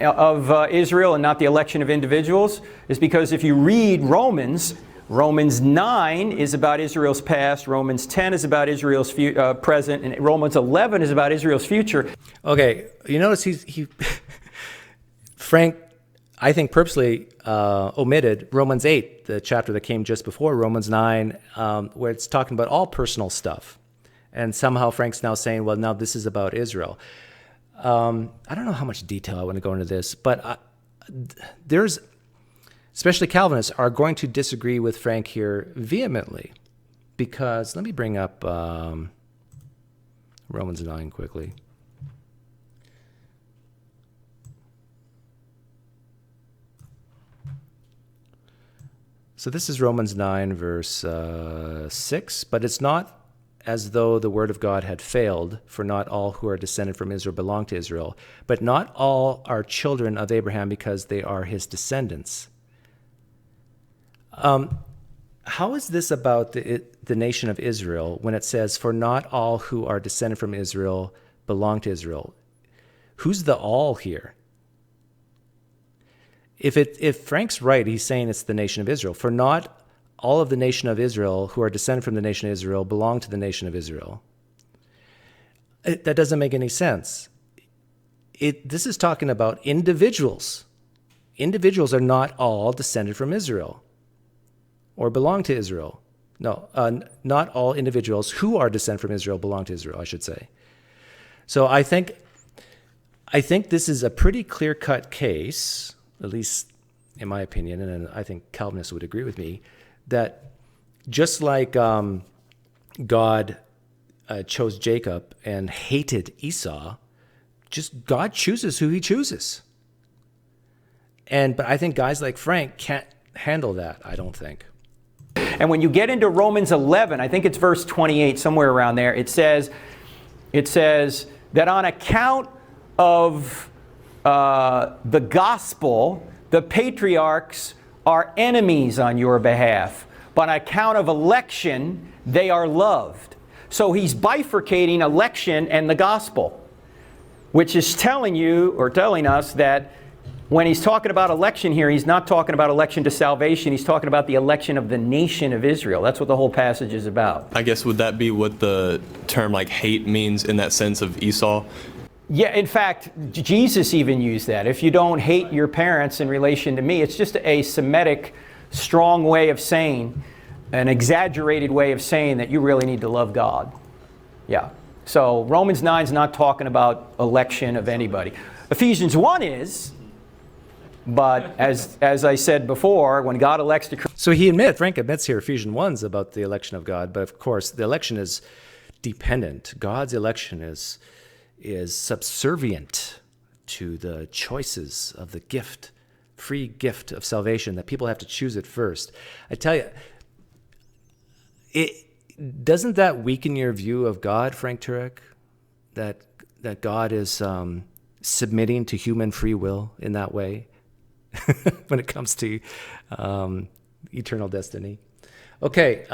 of Israel and not the election of individuals? Is because if you read Romans 9 is about Israel's past, Romans 10 is about Israel's present, and Romans 11 is about Israel's future. Okay, you notice he Frank, I think purposely omitted Romans 8, the chapter that came just before Romans 9, where it's talking about all personal stuff. And somehow Frank's now saying, well, now this is about Israel. I don't know how much detail I want to go into this, but there's, especially Calvinists, are going to disagree with Frank here vehemently. Because, let me bring up Romans 9 quickly. So this is Romans 9, verse 6, but it's not as though the word of God had failed, for not all who are descended from Israel belong to Israel, but not all are children of Abraham because they are his descendants. How is this about the nation of Israel when it says, for not all who are descended from Israel belong to Israel? Who's the all here? If Frank's right, he's saying it's the nation of Israel. For not all of the nation of Israel who are descended from the nation of Israel belong to the nation of Israel. That doesn't make any sense. This is talking about individuals. Individuals are not all descended from Israel or belong to Israel. No, not all individuals who are descended from Israel belong to Israel, I should say. So I think this is a pretty clear-cut case, at least in my opinion, and I think Calvinists would agree with me, that just like God chose Jacob and hated Esau, just God chooses who he chooses. But I think guys like Frank can't handle that, I don't think. And when you get into Romans 11, I think it's verse 28, somewhere around there, it says that on account of the gospel, the patriarchs are enemies on your behalf. But on account of election, they are loved. So he's bifurcating election and the gospel, which is telling you, or telling us, that when he's talking about election here, he's not talking about election to salvation. He's talking about the election of the nation of Israel. That's what the whole passage is about. I guess would that be what the term like hate means in that sense of Esau? Yeah, in fact, Jesus even used that. If you don't hate your parents in relation to me, it's just a Semitic, strong way of saying, an exaggerated way of saying that you really need to love God. Yeah. So Romans 9 is not talking about election of anybody. Ephesians 1 is, but as I said before, when God elects to... So Frank admits here, Ephesians 1's about the election of God, but of course the election is dependent. God's election is subservient to the choices of the gift, free gift of salvation, that people have to choose it first. I tell you, doesn't that weaken your view of God, Frank Turek? That God is submitting to human free will in that way when it comes to eternal destiny. Okay,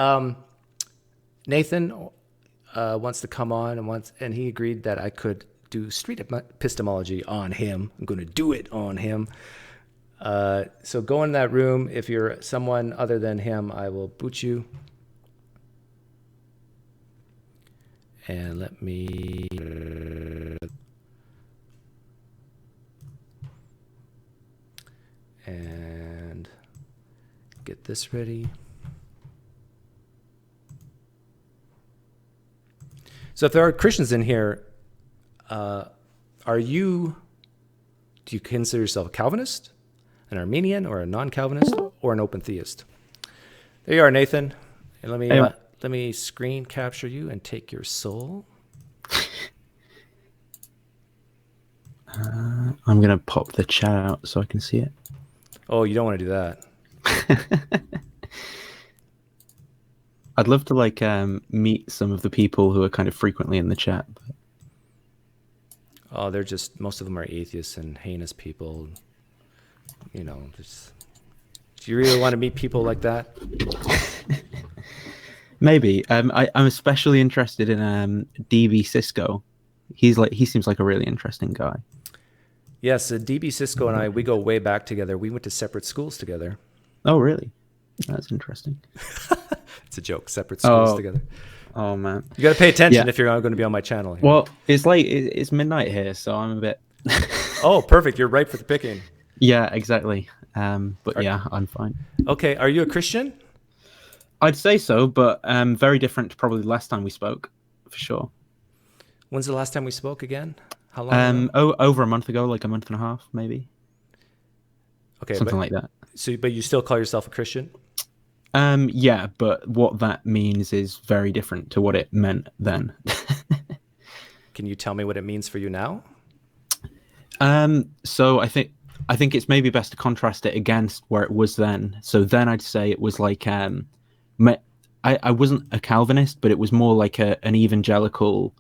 Nathan wants to come on and he agreed that I could do street epistemology on him. I'm going to do it on him. So go in that room. If you're someone other than him, I will boot you. And let me... and get this ready. So if there are Christians in here, do you consider yourself a Calvinist, an Arminian, or a non-Calvinist, or an open theist? There you are, Nathan. And let me screen capture you and take your soul. I'm going to pop the chat out so I can see it. Oh, you don't want to do that. I'd love to meet some of the people who are kind of frequently in the chat. But... oh, most of them are atheists and heinous people. You know, do you really want to meet people like that? Maybe. I'm especially interested in DB Cisco. He seems like a really interesting guy. Yes, DB Cisco and I, we go way back together. We went to separate schools together. Oh, really? That's interesting. It's a joke. Separate schools together. Oh man, you got to pay attention if you're going to be on my channel here. Well, it's midnight here, so I'm a bit. Oh, perfect. You're ripe for the picking. Yeah, exactly. Yeah, I'm fine. Okay, are you a Christian? I'd say so, but very different to probably the last time we spoke, for sure. When's the last time we spoke again? How long ago? Over a month ago, like a month and a half, maybe. Okay, something like that. So, but you still call yourself a Christian? Yeah, but what that means is very different to what it meant then. Can you tell me what it means for you now? So I think it's maybe best to contrast it against where it was then. So then I'd say it was like I wasn't a Calvinist, but it was more like an evangelical,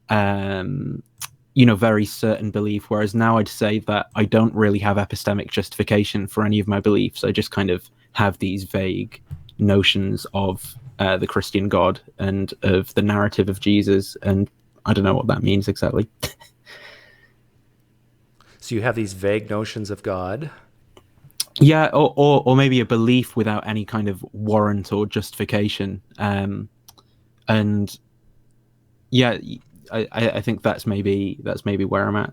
very certain belief. Whereas now I'd say that I don't really have epistemic justification for any of my beliefs. I just kind of have these vague notions of the Christian God and of the narrative of Jesus, and I don't know what that means exactly. So you have these vague notions of God. Yeah, or maybe a belief without any kind of warrant or justification. And yeah, I think that's maybe where I'm at.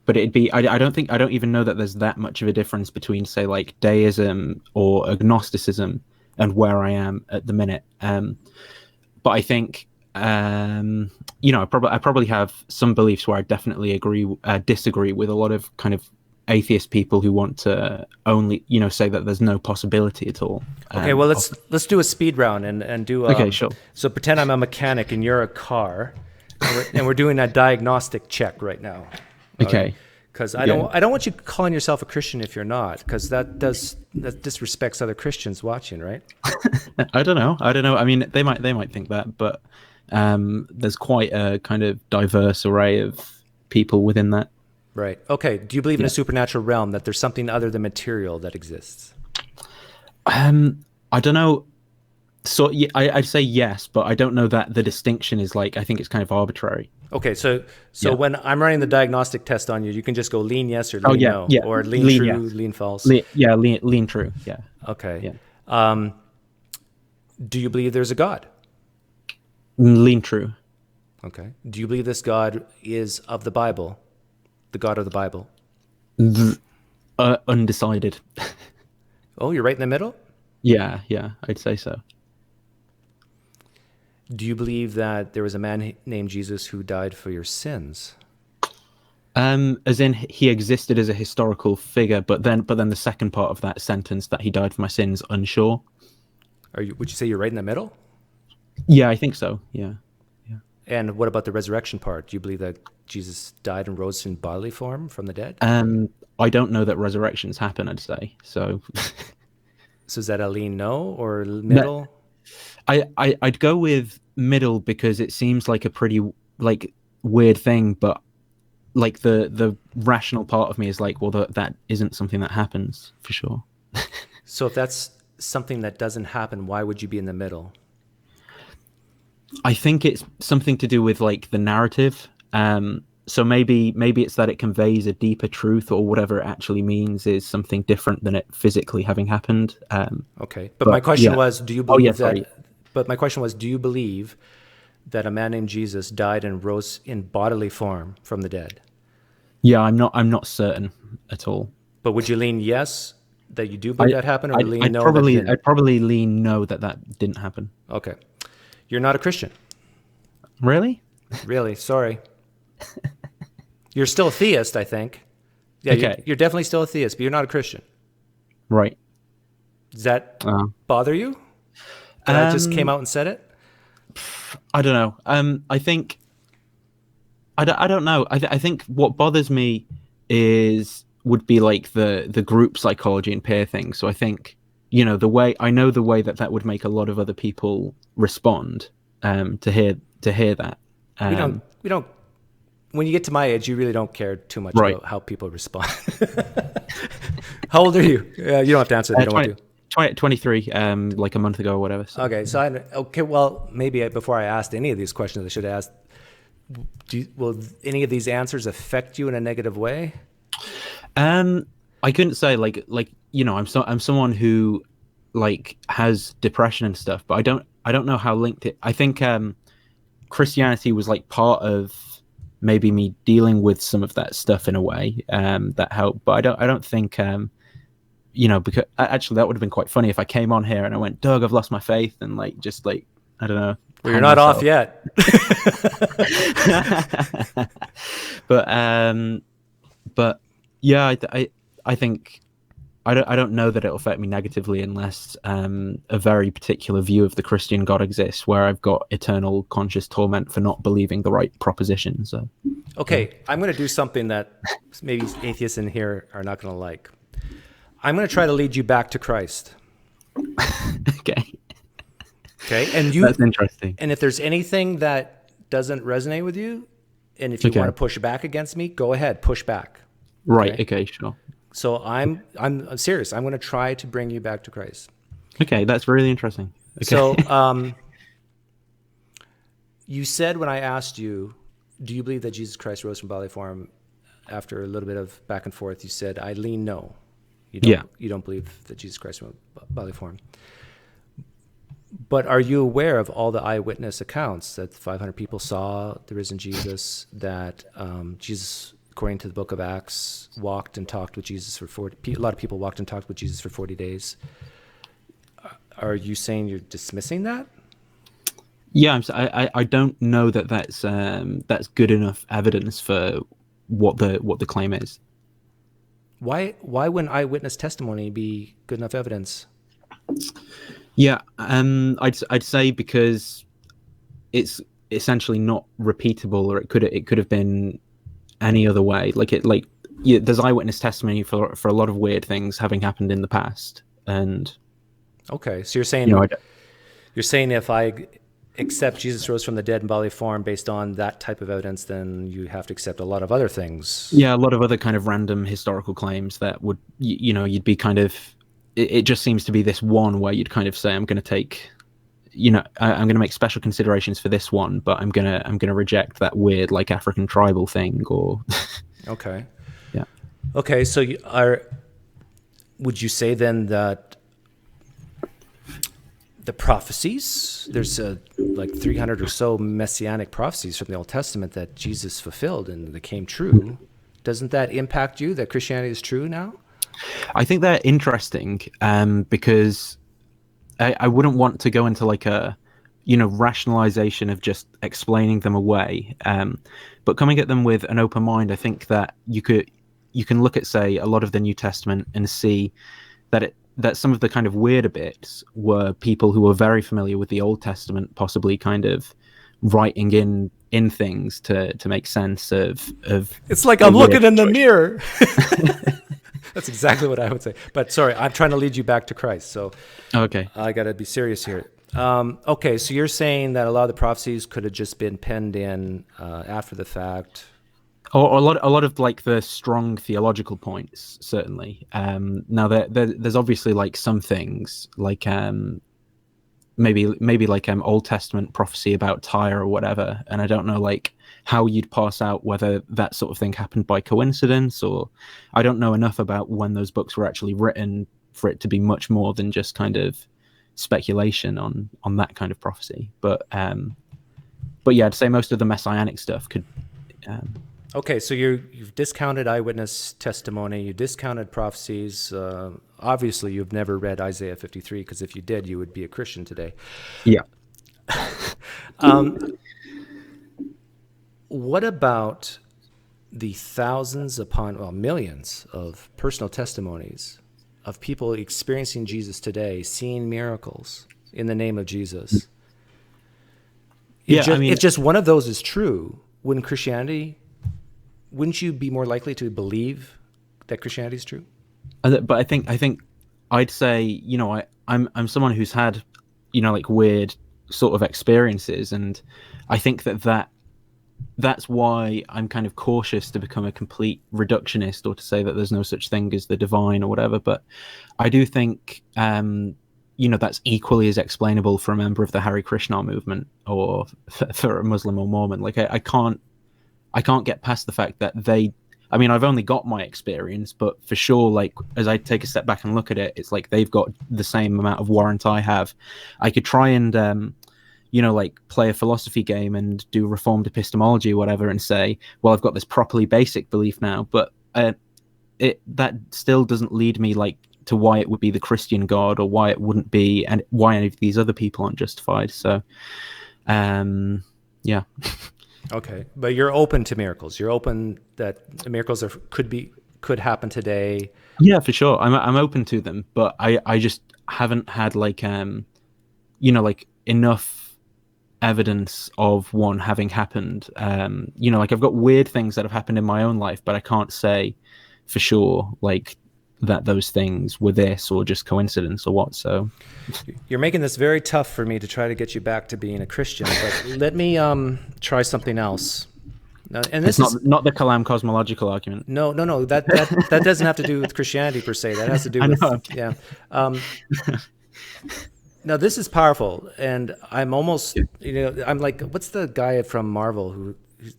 But it'd be I don't even know that there's that much of a difference between, say, like deism or agnosticism and where I am at the minute. But I think I probably have some beliefs where I definitely disagree with a lot of kind of atheist people who want to only say that there's no possibility at all. Okay, well let's do a speed round and do. Okay, sure. So pretend I'm a mechanic and you're a car, and we're doing a diagnostic check right now. Okay. Because I don't want you calling yourself a Christian if you're not, because that disrespects other Christians watching, right? I don't know. I mean, they might think that, but there's quite a kind of diverse array of people within that. Right. Okay. Do you believe in a supernatural realm, that there's something other than material that exists? I don't know. So yeah, I'd say yes, but I don't know that the distinction is like, I think it's kind of arbitrary. Okay, so Yeah. when I'm running the diagnostic test on you, you can just go lean yes or lean no, Yeah, or lean lean true, yes. lean false. Lean true. Yeah. Okay. Yeah. Do you believe there's a God? Lean true. Okay. Do you believe this God is of the Bible, the God of the Bible? Undecided. Oh, you're right in the middle? Yeah, I'd say so. Do you believe that there was a man named Jesus who died for your sins? As in he existed as a historical figure, but then the second part of that sentence, that he died for my sins, unsure. Would you say you're right in the middle? Yeah, I think so. Yeah. And what about the resurrection part? Do you believe that Jesus died and rose in bodily form from the dead? I don't know that resurrections happen, I'd say. So So is that a lean no or middle? I'd go with middle, because it seems like a pretty like weird thing, but like the rational part of me is like, well, that isn't something that happens for sure. So if that's something that doesn't happen, why would you be in the middle? I think it's something to do with like the narrative. So maybe it's that it conveys a deeper truth, or whatever it actually means is something different than it physically having happened. Okay, but my question was, do you believe sorry. that? But my question was, do you believe that a man named Jesus died and rose in bodily form from the dead? Yeah, I'm not certain at all. But would you lean yes that you do believe that happened, or lean no? I'd probably lean no that didn't happen. Okay, you're not a Christian. Really? Really? Sorry. You're still a theist, I think. Yeah, Okay. you're definitely still a theist, but you're not a Christian. Right. Does that bother you? That I just came out and said it? I don't know. I think I don't know. I think what bothers me would be like the group psychology and peer thing. So I think, the way that would make a lot of other people respond to hear that. We don't. When you get to my age, you really don't care too much Right. about how people respond. How old are you? You don't have to answer if you don't want to. 23, like a month ago or whatever. So. Okay, well, maybe before I asked any of these questions, I should have asked, will any of these answers affect you in a negative way? I couldn't say like I'm someone who like has depression and stuff, but I don't know how linked it. I think Christianity was like part of maybe me dealing with some of that stuff in a way that helped, but I don't think because actually that would have been quite funny if I came on here and I went, Doug, I've lost my faith, and like just like I don't know. Well, you're not off yet. but yeah, I think I don't know that it'll affect me negatively unless a very particular view of the Christian God exists, where I've got eternal conscious torment for not believing the right proposition. So okay, I'm going to do something that maybe atheists in here are not going to like. I'm going to try to lead you back to Christ. Okay, and that's interesting. And if there's anything that doesn't resonate with you, and if you want to push back against me, go ahead, push back. Right. Okay. Sure. So I'm serious. I'm going to try to bring you back to Christ. Okay, that's really interesting. Okay. So you said when I asked you, do you believe that Jesus Christ rose from bodily form? After a little bit of back and forth, you said, I lean no. You don't believe that Jesus Christ rose from bodily form. But are you aware of all the eyewitness accounts that 500 people saw the risen Jesus, that Jesus, according to the book of Acts, walked and talked with Jesus for 40, a lot of people walked and talked with Jesus for 40 days. Are you saying you're dismissing that? Yeah, I don't know that's good enough evidence for what the claim is. Why wouldn't eyewitness testimony be good enough evidence? Yeah, I'd say because it's essentially not repeatable, or it could have been any other way. There's eyewitness testimony for a lot of weird things having happened in the past, and okay, so you're saying if I accept Jesus rose from the dead in bodily form based on that type of evidence, then you have to accept a lot of other things. Yeah, a lot of other kind of random historical claims that would you'd be kind of. It just seems to be this one where you'd kind of say, I'm going to take I'm going to make special considerations for this one, but I'm gonna reject that weird like African tribal thing or. Okay. Yeah. Okay, so would you say then that the prophecies, there's like 300 or so messianic prophecies from the Old Testament that Jesus fulfilled and that came true. Doesn't that impact you, that Christianity is true now? I think they're interesting because I wouldn't want to go into like a, rationalization of just explaining them away. But coming at them with an open mind, I think that you can look at, say, a lot of the New Testament and see that some of the kind of weirder bits were people who were very familiar with the Old Testament, possibly kind of writing in things to make sense of. It's like I'm looking in the mirror. That's exactly what I would say. But sorry, I'm trying to lead you back to Christ. So okay, I got to be serious here. Okay, so you're saying that a lot of the prophecies could have just been penned in after the fact. Or a lot of like the strong theological points, certainly. Now there's obviously like some things like maybe like Old Testament prophecy about Tyre or whatever, and I don't know like how you'd parse out whether that sort of thing happened by coincidence, or I don't know enough about when those books were actually written for it to be much more than just kind of speculation on that kind of prophecy. But yeah, I'd say most of the messianic stuff could. Okay, so you've discounted eyewitness testimony, you discounted prophecies. Obviously, you've never read Isaiah 53, because if you did, you would be a Christian today. Yeah. What about the thousands upon, millions of personal testimonies of people experiencing Jesus today, seeing miracles in the name of Jesus? If just one of those is true, wouldn't you be more likely to believe that Christianity is true? But I think I'd say, I'm someone who's had, like weird sort of experiences, and I think that's why I'm kind of cautious to become a complete reductionist or to say that there's no such thing as the divine or whatever. But I do think, that's equally as explainable for a member of the Hare Krishna movement or for a Muslim or Mormon. Like I can't get past the fact that I've only got my experience, but for sure, like as I take a step back and look at it, it's like they've got the same amount of warrant I have. I could try and, like play a philosophy game and do reformed epistemology or whatever and say, well, I've got this properly basic belief now, but that still doesn't lead me like to why it would be the Christian God or why it wouldn't be, and why any of these other people aren't justified. So, yeah. Okay, but you're open to miracles. You're open that miracles could happen today. Yeah, for sure. I'm open to them, but I just haven't had like like enough evidence of one having happened. Like I've got weird things that have happened in my own life, but I can't say for sure like that those things were this or just coincidence or what. So you're making this very tough for me to try to get you back to being a Christian, but let me try something else. And this is not the Kalam cosmological argument. No, that doesn't have to do with Christianity per se. That has to do with yeah. Now this is powerful, and I'm almost I'm like, what's the guy from Marvel who's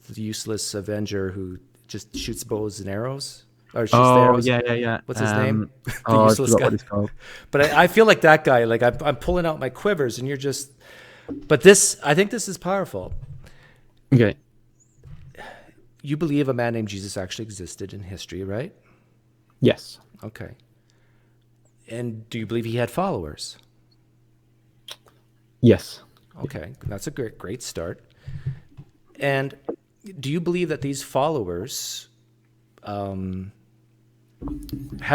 the useless Avenger who just shoots bows and arrows? Or yeah. What's his name? The useless guy. What it's called. But I feel like that guy. Like I'm pulling out my quivers, and you're just. But this, I think, this is powerful. Okay. You believe a man named Jesus actually existed in history, right? Yes. Okay. And do you believe he had followers? Yes. Okay, that's a great start. And do you believe that these followers had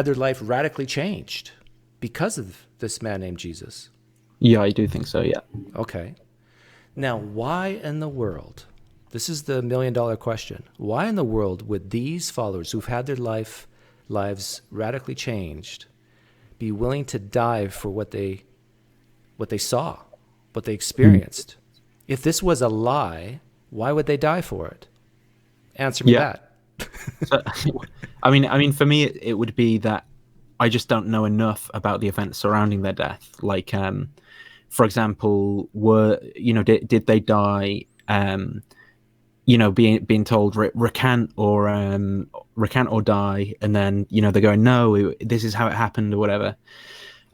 their life radically changed because of this man named Jesus? Yeah, I do think so, yeah. Okay. Now, why in the world, this is the $1 million question, why in the world would these followers who've had their lives radically changed be willing to die for what they saw, what they experienced? If this was a lie, why would they die for it? Answer me that. So, I mean, for me, it would be that I just don't know enough about the events surrounding their death. Like, for example, did they die? Being told recant or die, and then they're going, no, this is how it happened or whatever.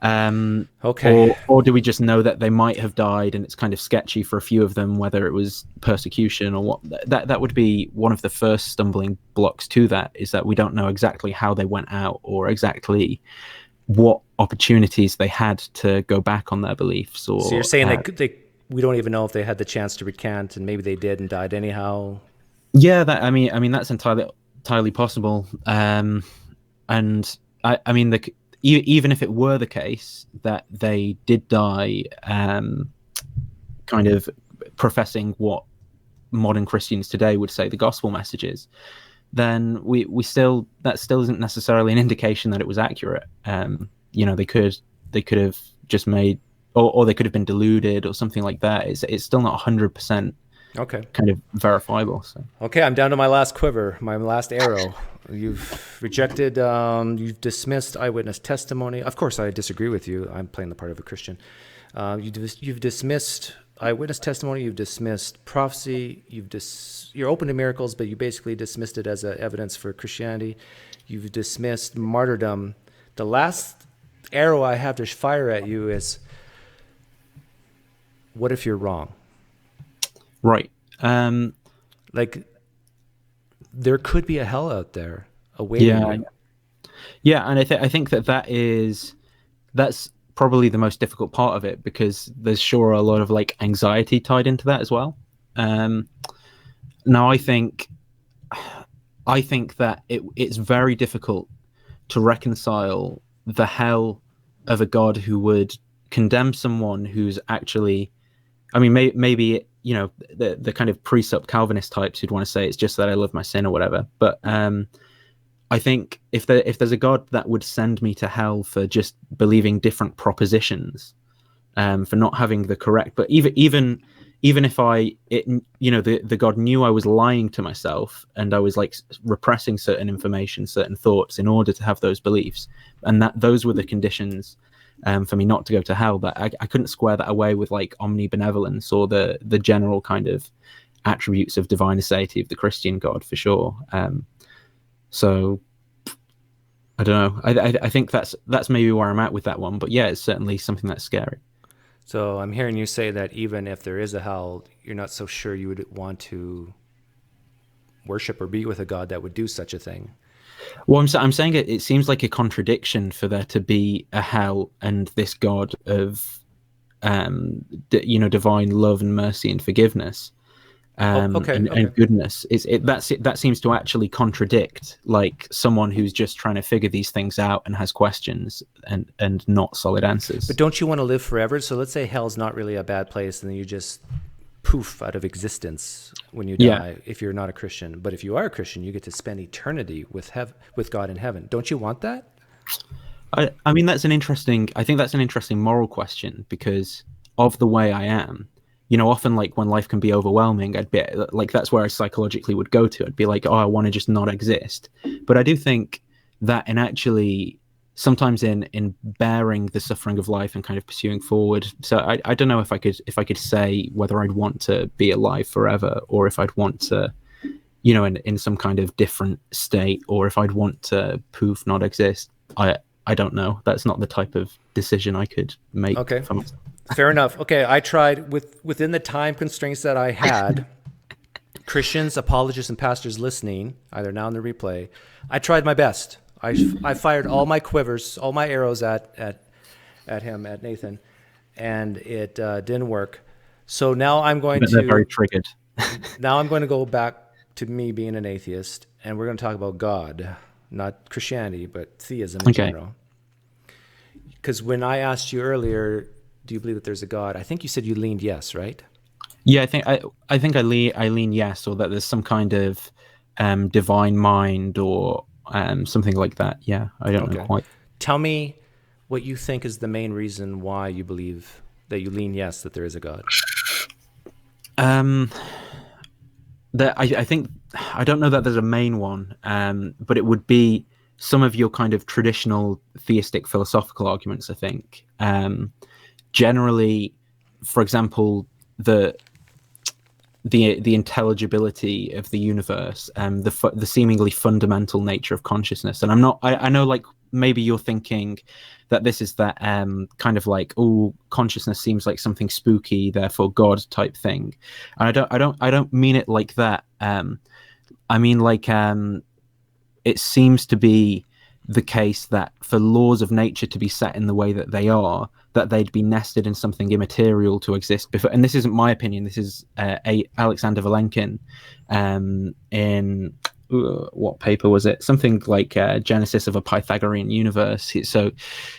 Okay. Or do we just know that they might have died, and it's kind of sketchy for a few of them whether it was persecution or what? That would be one of the first stumbling blocks to that, is that we don't know exactly how they went out or exactly what opportunities they had to go back on their beliefs. Or so you're saying we don't even know if they had the chance to recant, and maybe they did and died anyhow. Yeah, I mean that's entirely possible. And I mean, even if it were the case that they did die, kind of professing what modern Christians today would say the gospel message is, then that still isn't necessarily an indication that it was accurate. They could have just made, or they could have been deluded or something like that. It's still not 100% kind of verifiable. So okay, I'm down to my last quiver, my last arrow. You've rejected, you've dismissed eyewitness testimony. Of course, I disagree with you. I'm playing the part of a Christian. You've dismissed eyewitness testimony. You've dismissed prophecy. You're open to miracles, but you basically dismissed it as evidence for Christianity. You've dismissed martyrdom. The last arrow I have to fire at you is, what if you're wrong? Right. Like, there could be a hell out there awaiting you. Yeah, and I think that's probably the most difficult part of it, because there's sure a lot of like anxiety tied into that as well. Now I think that it's very difficult to reconcile the hell of a God who would condemn someone who's actually, I mean, maybe the kind of precept Calvinist types who'd want to say it's just that I love my sin or whatever. But I think if there's a God that would send me to hell for just believing different propositions, for not having the correct, but even if the God knew I was lying to myself and I was like repressing certain information, certain thoughts in order to have those beliefs, and that those were the conditions for me not to go to hell, but I couldn't square that away with like omnibenevolence or the general kind of attributes of divine aseity of the Christian God, for sure. So I don't know. I think that's maybe where I'm at with that one. But yeah, it's certainly something that's scary. So I'm hearing you say that even if there is a hell, you're not so sure you would want to worship or be with a God that would do such a thing. Well, I'm saying it seems like a contradiction for there to be a hell and this God of, divine love and mercy and forgiveness, and goodness. That seems to actually contradict like someone who's just trying to figure these things out and has questions and not solid answers. But don't you want to live forever? So let's say hell's not really a bad place, and then you just poof out of existence when you die, if you're not a Christian. But if you are a Christian, you get to spend eternity with God in heaven. Don't you want that? I mean, I think that's an interesting moral question, because of the way I am. Often like when life can be overwhelming, I'd be like, that's where I psychologically would go to. I'd be like, oh, I want to just not exist. But I do think that sometimes in bearing the suffering of life and kind of pursuing forward. So I don't know if I could say whether I'd want to be alive forever, or if I'd want to, in some kind of different state, or if I'd want to poof, not exist. I don't know. That's not the type of decision I could make. Okay. Fair enough. Okay, I tried within the time constraints that I had. Christians, apologists, and pastors listening, either now in the replay, I tried my best. I fired all my quivers, all my arrows at him, at Nathan, and it didn't work. So now I'm going to. They're very triggered. Now I'm going to go back to me being an atheist, and we're going to talk about God, not Christianity, but theism in general. Because when I asked you earlier, do you believe that there's a God? I think you said you leaned yes, right? Yeah, I think I lean yes, or that there's some kind of divine mind or something like that. Yeah, I don't know quite. Tell me what you think is the main reason why you believe that you lean yes, that there is a God. I think, I don't know that there's a main one, but it would be some of your kind of traditional theistic philosophical arguments, I think. Generally, for example, the intelligibility of the universe, the seemingly fundamental nature of consciousness. And I know, like, maybe you're thinking that this is that kind of like, oh, consciousness seems like something spooky, therefore God type thing. And I don't mean it like that. I mean, like, it seems to be the case that for laws of nature to be set in the way that they are, that they'd be nested in something immaterial to exist before. And this isn't my opinion. This is Alexander Vilenkin in what paper was it? Something like Genesis of a Pythagorean Universe. So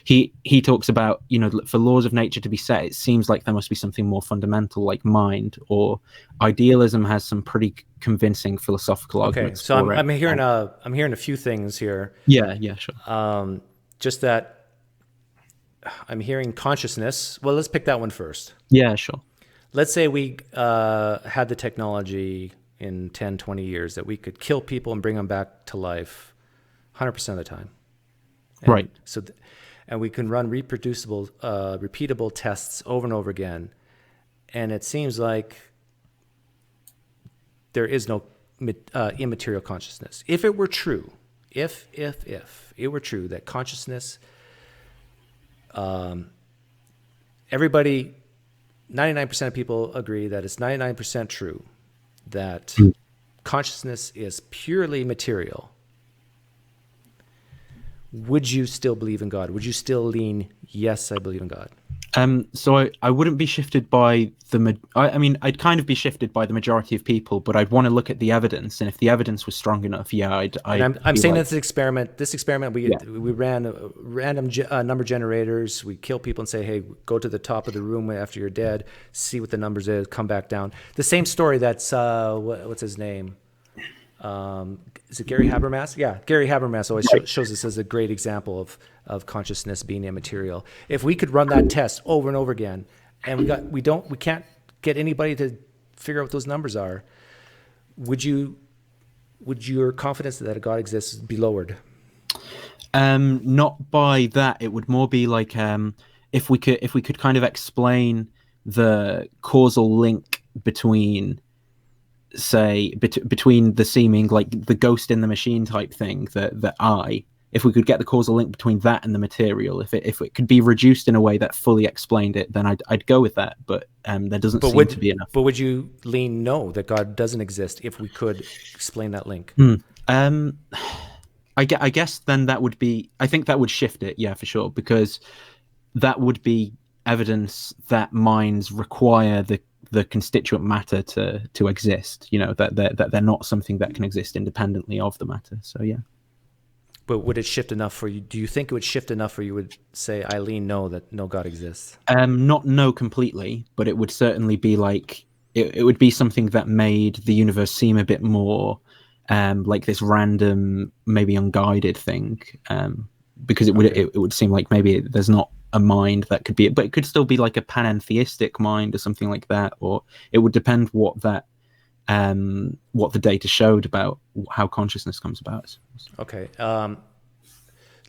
he talks about, you know, for laws of nature to be set, it seems like there must be something more fundamental, like mind, or idealism has some pretty convincing philosophical arguments. So I'm hearing a few things here. Yeah, sure. Just that I'm hearing consciousness. Well, let's pick that one first. Yeah, sure. Let's say we had the technology in 10, 20 years that we could kill people and bring them back to life 100% of the time. And right. And we can run reproducible, repeatable tests over and over again. And it seems like there is no immaterial consciousness. If it were true, if it were true that consciousness, everybody, 99% of people agree that it's 99% true that consciousness is purely material. Would you still believe in God? Would you still lean, yes, I believe in God? So I wouldn't be shifted by I mean, I'd kind of be shifted by the majority of people, but I'd want to look at the evidence, and if the evidence was strong enough, I'm saying like, this experiment, we ran random number generators. We kill people and say, hey, go to the top of the room after you're dead, see what the numbers is, come back down. The same story that's what's his name? Is it Gary Habermas? Yeah, Gary Habermas always shows us as a great example of consciousness being immaterial. If we could run that test over and over again, and we can't get anybody to figure out what those numbers are, would your confidence that a God exists be lowered? Not by that. It would more be like if we could kind of explain the causal link between, say, between the seeming, like the ghost in the machine type thing, if we could get the causal link between that and the material, if it could be reduced in a way that fully explained it, then I'd go with that. But there doesn't seem to be enough. But would you lean no, that God doesn't exist if we could explain that link? I guess then that would be, I think that would shift it, yeah, for sure, because that would be evidence that minds require the constituent matter to exist, you know, that they're not something that can exist independently of the matter. So yeah. But would it shift enough for you? Do you think it would shift enough for you would say, I lean no, that no God exists? Not no completely, but it would certainly be like, it would be something that made the universe seem a bit more like this random, maybe unguided thing, because it would seem like maybe there's not a mind that could be, but it could still be like a panentheistic mind or something like that, or it would depend what the data showed about how consciousness comes about. Okay,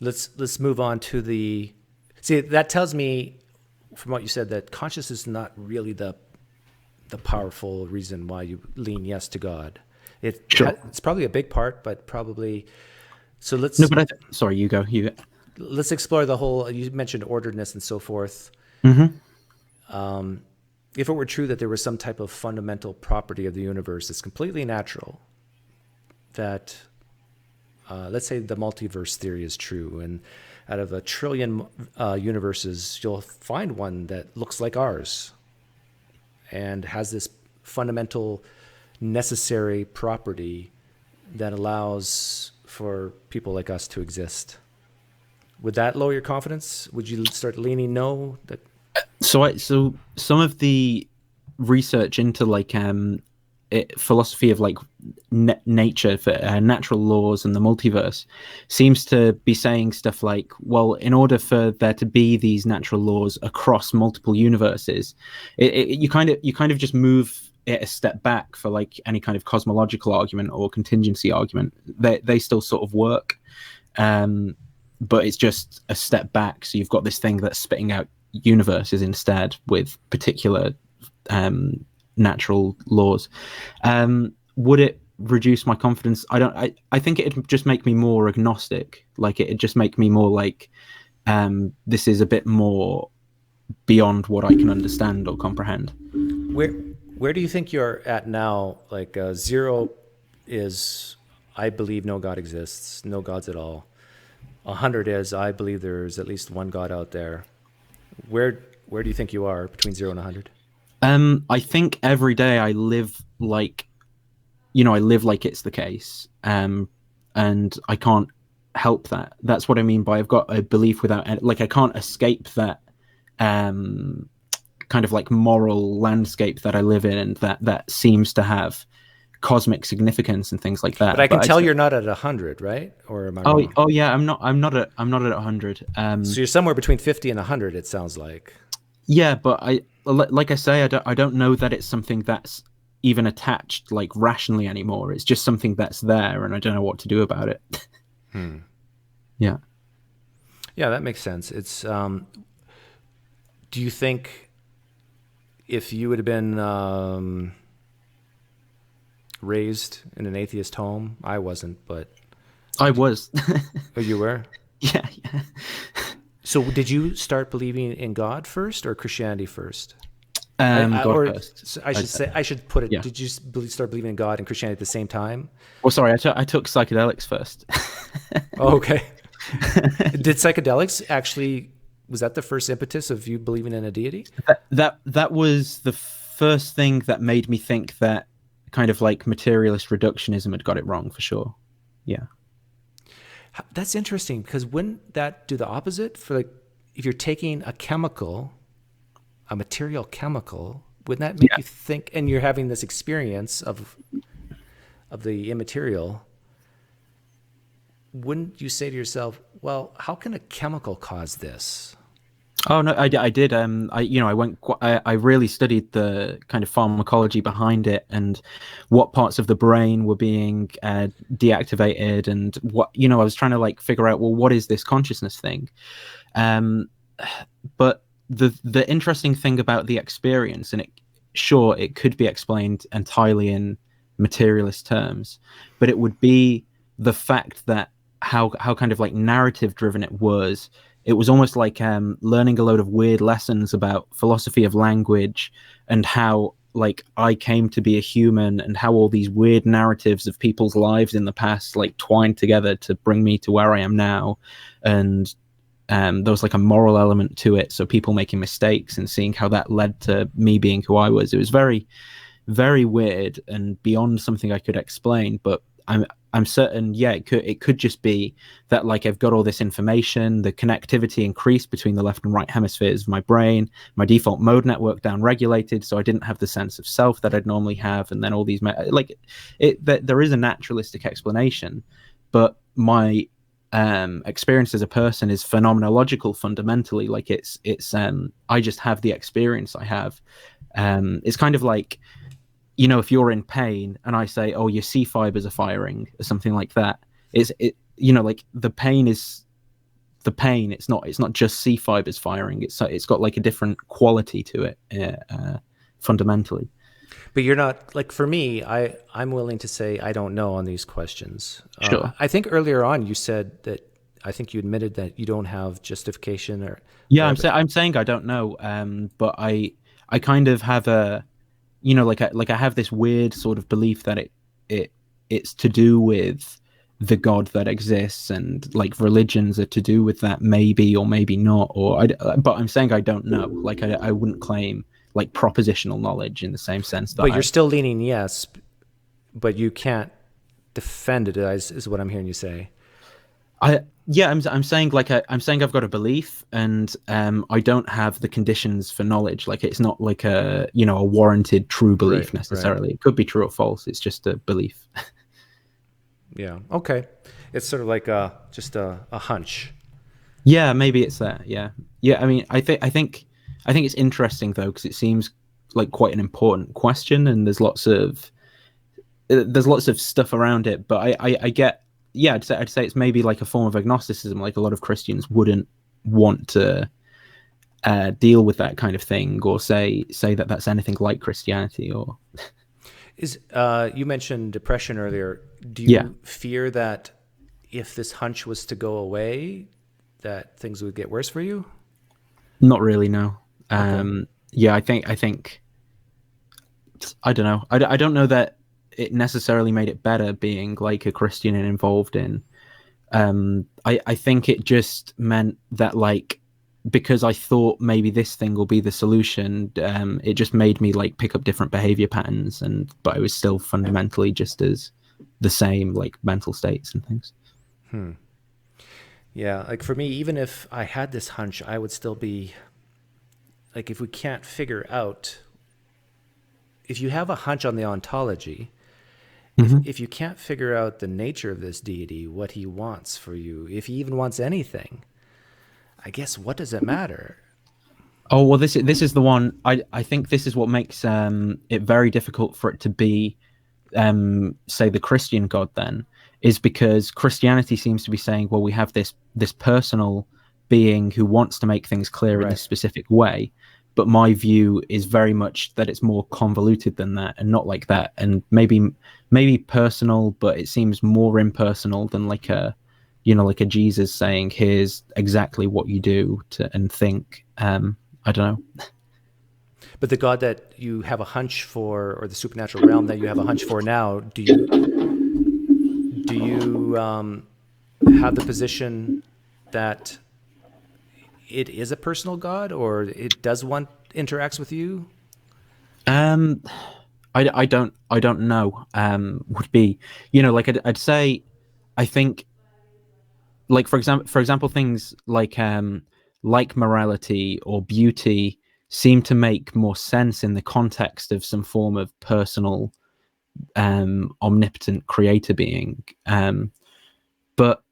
let's move on to that tells me from what you said that consciousness is not really the powerful reason why you lean yes to God. It's probably a big part, but probably. So let's. No, but sorry, you go. Let's explore the whole. You mentioned orderedness and so forth. Mm-hmm. If it were true that there was some type of fundamental property of the universe that's completely natural, that let's say the multiverse theory is true, and out of 1 trillion universes, you'll find one that looks like ours and has this fundamental necessary property that allows for people like us to exist. Would that lower your confidence? Would you start leaning no? So some of the research into like philosophy of like nature, for natural laws and the multiverse, seems to be saying stuff like, well, in order for there to be these natural laws across multiple universes, you kind of just move it a step back for like any kind of cosmological argument or contingency argument. They still sort of work, but it's just a step back. So you've got this thing that's spitting out universes instead with particular natural laws. Would it reduce my confidence? I think it'd just make me more agnostic. Like it'd just make me more like this is a bit more beyond what I can understand or comprehend. Where do you think you're at now? Like 0 is I believe no God exists, no gods at all. 100 is I believe there's at least one God out there. Where do you think you are between 0 and 100? I think every day I live like, I live like it's the case, and I can't help that. That's what I mean by I've got a belief without, like, I can't escape that kind of like moral landscape that I live in, and that seems to have cosmic significance and things like that. But I can tell you're not at 100, right? Or am I wrong? Oh yeah, I'm not at 100. So you're somewhere between 50 and 100. It sounds like. Yeah, but like I say, I don't know that it's something that's even attached like rationally anymore. It's just something that's there, and I don't know what to do about it. Yeah. Yeah, that makes sense. It's. Do you think if you would have been raised in an atheist home, I wasn't, but I was. Oh, you were? Yeah. So did you start believing in God first or Christianity first? God first. I should put it. Yeah. Did you start believing in God and Christianity at the same time? Well, sorry, I took psychedelics first. Oh, okay. Did psychedelics actually? Was that the first impetus of you believing in a deity? That was the first thing that made me think that kind of like materialist reductionism had got it wrong for sure. Yeah. That's interesting, because wouldn't that do the opposite? For like, if you're taking a material chemical, wouldn't that make you think, and you're having this experience of the immaterial, wouldn't you say to yourself, well, how can a chemical cause this? Oh no, I did. I really studied the kind of pharmacology behind it and what parts of the brain were being deactivated, and what I was trying to like figure out. Well, what is this consciousness thing? But the interesting thing about the experience, and it could be explained entirely in materialist terms, but it would be the fact that how kind of like narrative driven it was. It was almost like learning a load of weird lessons about philosophy of language and how like I came to be a human, and how all these weird narratives of people's lives in the past like twined together to bring me to where I am now. And there was like a moral element to it. So people making mistakes and seeing how that led to me being who I was. It was very, very weird and beyond something I could explain, but I'm certain, it could just be that like I've got all this information, the connectivity increased between the left and right hemispheres of my brain, my default mode network down-regulated, so I didn't have the sense of self that I'd normally have, and then all these there is a naturalistic explanation, but my experience as a person is phenomenological fundamentally. Like it's I just have the experience I have. It's kind of like, if you're in pain and I say, oh, your C fibers are firing or something like that, like the pain is the pain. It's not just C fibers firing. It's got like a different quality to it fundamentally. But you're not, like, for me, I'm willing to say I don't know on these questions. Sure. I think earlier on you said that, I think you admitted that you don't have justification or. Yeah, I'm saying I don't know, but I kind of have a, I have this weird sort of belief that it's to do with the God that exists, and like religions are to do with that, maybe or maybe not, but I'm saying I don't know. Like I wouldn't claim like propositional knowledge in the same sense that. But you're still leaning yes, but you can't defend it, is what I'm hearing you say. I'm saying I'm saying I've got a belief, and I don't have the conditions for knowledge. Like it's not like a warranted true belief necessarily. Right. It could be true or false. It's just a belief. Yeah. Okay. It's sort of like just a hunch. Yeah, maybe it's that. Yeah. I mean, I think it's interesting though, because it seems like quite an important question, and there's lots of stuff around it. But I get. Yeah, I'd say it's maybe like a form of agnosticism. Like a lot of Christians wouldn't want to deal with that kind of thing, or say that that's anything like Christianity. Or Is you mentioned depression earlier. Do you Yeah. fear that if this hunch was to go away, that things would get worse for you? Not really, no. Yeah, I think I don't know. I don't know that it necessarily made it better being like a Christian and involved in. I think it just meant that, like, because I thought maybe this thing will be the solution, it just made me like pick up different behavior patterns, but I was still fundamentally just as the same, like mental states and things. Yeah, like for me, even if I had this hunch, I would still be like, if we can't figure out, if you have a hunch on the ontology, if you can't figure out the nature of this deity, what he wants for you, if he even wants anything, I guess what does it matter? Oh, well, this is the one. I think this is what makes it very difficult for it to be, say, the Christian God. Then is because Christianity seems to be saying, well, we have this personal being who wants to make things clear in a specific way. But my view is very much that it's more convoluted than that, and not like that. And maybe personal, but it seems more impersonal than like a Jesus saying, here's exactly what you do and think. I don't know. But the God that you have a hunch for, or the supernatural realm that you have a hunch for now, do you have the position that it is a personal God, or it does want interacts with you? I don't know. Would be, like I'd say, I think, like for example, things like morality or beauty seem to make more sense in the context of some form of personal, omnipotent creator being. But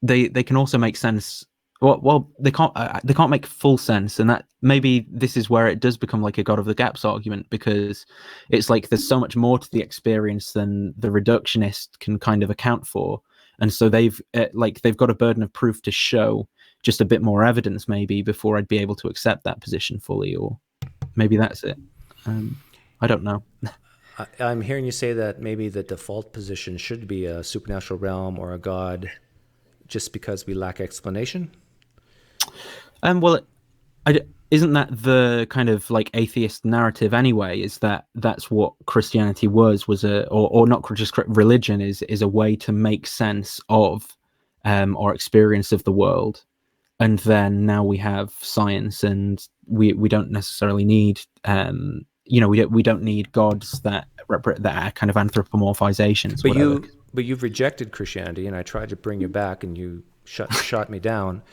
they can also make sense. Well, they can't make full sense, and that maybe this is where it does become like a God of the gaps argument, because it's like there's so much more to the experience than the reductionist can kind of account for, and so they've got a burden of proof to show just a bit more evidence maybe before I'd be able to accept that position fully, or maybe that's it. I don't know. I'm hearing you say that maybe the default position should be a supernatural realm or a God, just because we lack explanation. Well, isn't that the kind of like atheist narrative anyway? Is that's what Christianity was or not just religion is a way to make sense of our experience of the world, and then now we have science, and we don't necessarily need we don't need gods that are kind of anthropomorphizations. But you've rejected Christianity, and I tried to bring you back, and you shot me down.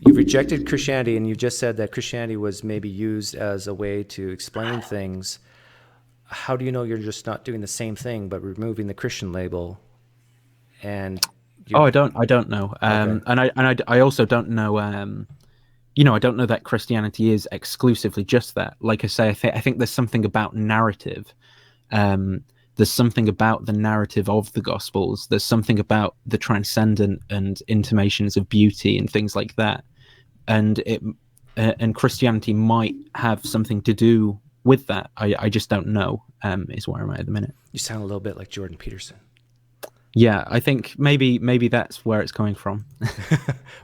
You've rejected Christianity, and you just said that Christianity was maybe used as a way to explain things. How do you know you're just not doing the same thing, but removing the Christian label? And I don't know. Okay. And I also don't know. I don't know that Christianity is exclusively just that. Like I say, I think there's something about narrative. There's something about the narrative of the Gospels. There's something about the transcendent and intimations of beauty and things like that. And Christianity might have something to do with that. I just don't know. Is where I'm at the minute. You sound a little bit like Jordan Peterson. Yeah, I think maybe that's where it's coming from.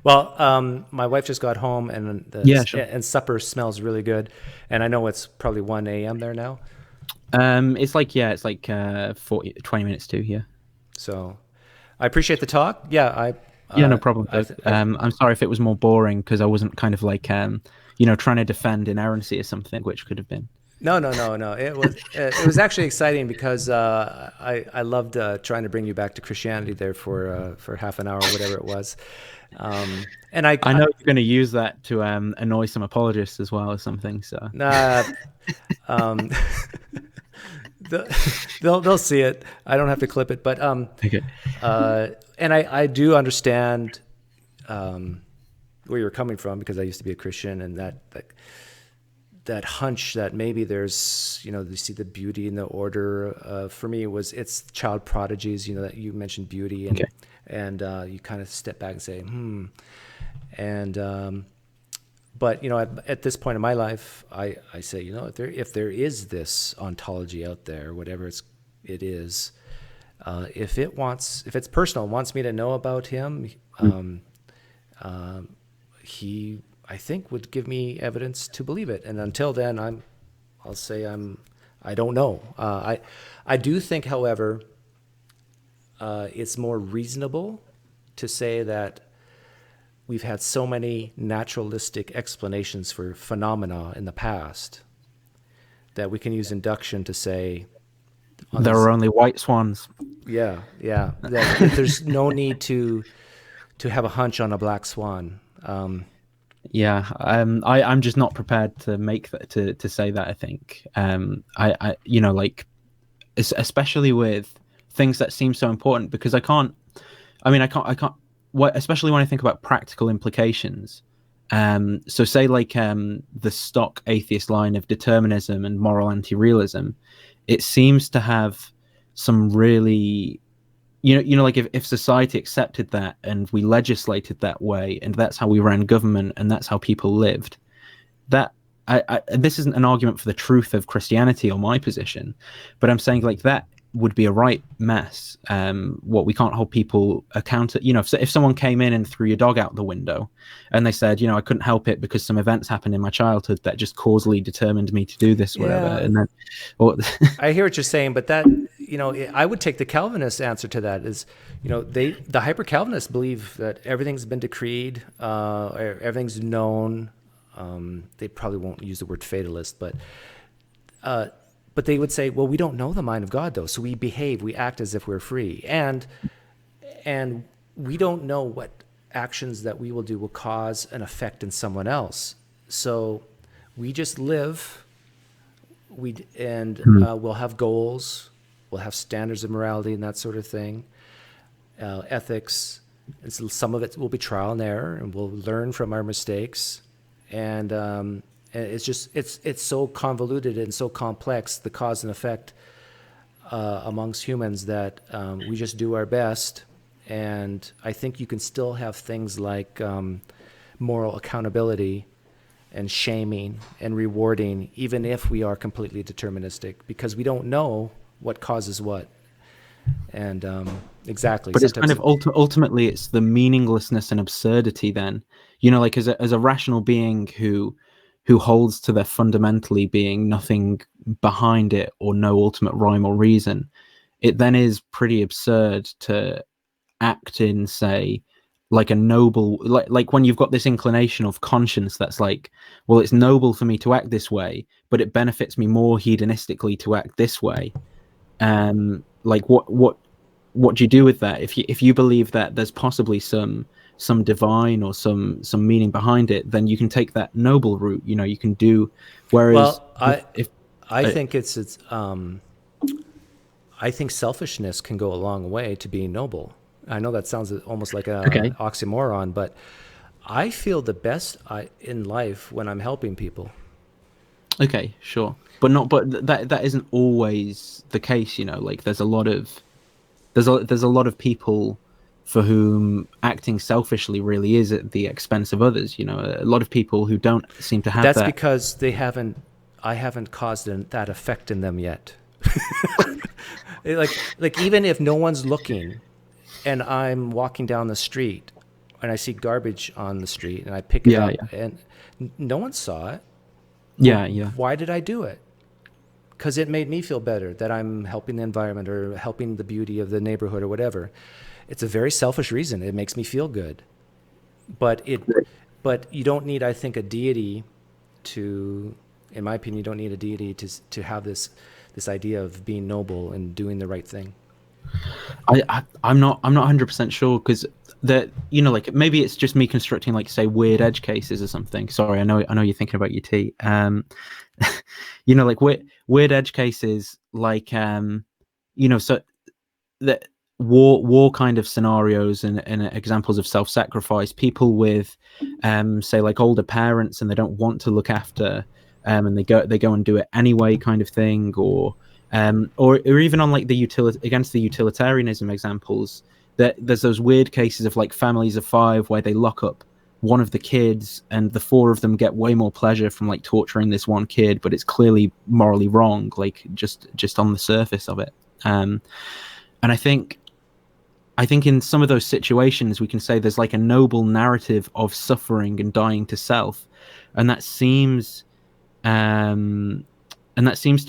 Well, my wife just got home, and Sure. and supper smells really good, and I know it's probably 1 a.m. there now. It's like 20 minutes to here. So I appreciate the talk. Yeah, No problem. I'm sorry if it was more boring because I wasn't kind of like trying to defend inerrancy or something, which could have been. No. It was actually exciting because I loved trying to bring you back to Christianity there for half an hour or whatever it was. And I know you're going to use that to annoy some apologists as well or something. So they'll see it. I don't have to clip it, but okay. And I do understand where you're coming from, because I used to be a Christian, and that hunch that maybe there's, you see the beauty in the order. For me, it's child prodigies, that you mentioned beauty, and and you kind of step back and say, And but at this point in my life, I say, if there is this ontology out there, whatever it is, if it's personal, wants me to know about him, he, I think, would give me evidence to believe it. And until then, I'll say I don't know. I do think, however, it's more reasonable to say that we've had so many naturalistic explanations for phenomena in the past that we can use induction to say there are only white swans. Yeah, that there's no need to have a hunch on a black swan. I'm just not prepared to make that to say that. I think especially with things that seem so important, because I can't. Especially when I think about practical implications. So say the stock atheist line of determinism and moral anti-realism, it seems to have some really, if society accepted that and we legislated that way, and that's how we ran government and that's how people lived, that this isn't an argument for the truth of Christianity or my position, but I'm saying that would be a right mess. What we can't hold people accountable. If someone came in and threw your dog out the window and they said, I couldn't help it because some events happened in my childhood that just causally determined me to do this, whatever. Yeah. And then, I hear what you're saying, but that, I would take the Calvinist answer to that is, the hyper-Calvinists believe that everything's been decreed, everything's known. They probably won't use the word fatalist, but they would say, well, we don't know the mind of God, though, so we act as if we're free. And we don't know what actions that we will do will cause an effect in someone else. So we just live, we'll have goals, we'll have standards of morality and that sort of thing, ethics, and so some of it will be trial and error, and we'll learn from our mistakes. And it's so convoluted and so complex, the cause and effect amongst humans, that we just do our best. And I think you can still have things like moral accountability and shaming and rewarding, even if we are completely deterministic, because we don't know what causes what. And exactly. But it's kind of ultimately it's the meaninglessness and absurdity then, as a rational being who holds to there fundamentally being nothing behind it or no ultimate rhyme or reason, it then is pretty absurd to act in, say, a noble, like when you've got this inclination of conscience that's well, it's noble for me to act this way, but it benefits me more hedonistically to act this way. What do you do with that? If you believe that there's possibly some divine or some meaning behind it, then you can take that noble route. You can do. Whereas, I think I think selfishness can go a long way to being noble. I know that sounds almost like an oxymoron, but I feel the best in life when I'm helping people. Okay, sure, but that isn't always the case. There's a lot of people for whom acting selfishly really is at the expense of others. A lot of people who don't seem to have that. That's because I haven't caused that effect in them yet. like even if no one's looking and I'm walking down the street and I see garbage on the street and I pick it up and no one saw it. Yeah. Why did I do it? Because it made me feel better that I'm helping the environment or helping the beauty of the neighborhood or whatever. It's a very selfish reason. It makes me feel good. But you don't need, I think, a deity to, in my opinion, you don't need a deity to have this idea of being noble and doing the right thing. I'm not 100% sure, because maybe it's just me constructing say weird edge cases or something. Sorry, I know you're thinking about your tea. Weird edge cases, so that war kind of scenarios and examples of self-sacrifice, people with say older parents and they don't want to look after and they go and do it anyway kind of thing, or even on against the utilitarianism examples, that there's those weird cases of families of 5 where they lock up one of the kids, and the four of them get way more pleasure from like torturing this one kid, but it's clearly morally wrong, like just on the surface of it. And I think in some of those situations we can say there's like a noble narrative of suffering and dying to self, and that seems to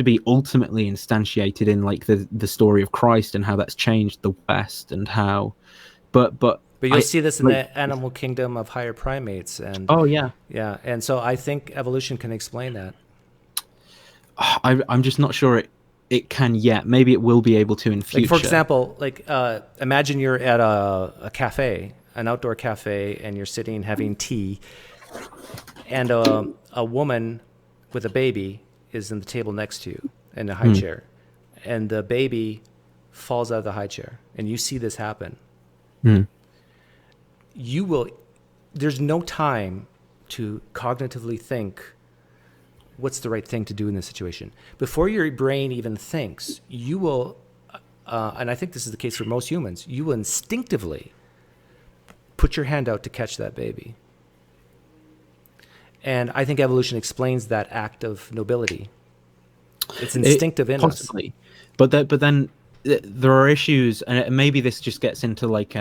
be ultimately instantiated in like the story of Christ and how that's changed the West, and how but you'll see this in the animal kingdom of higher primates, and yeah, and so I think evolution can explain that. I'm just not sure it can yet. Maybe it will be able to in future. Like, for example, like imagine you're at a cafe, an outdoor cafe, and you're sitting having tea, and a woman with a baby is in the table next to you in a high chair, and the baby falls out of the high chair, and you see this happen. There's no time to cognitively think what's the right thing to do in this situation. Before your brain even thinks, you will, and I think this is the case for most humans, you will instinctively put your hand out to catch that baby. And I think evolution explains that act of nobility. It's instinctive in us. But then there are issues, and maybe this just gets into like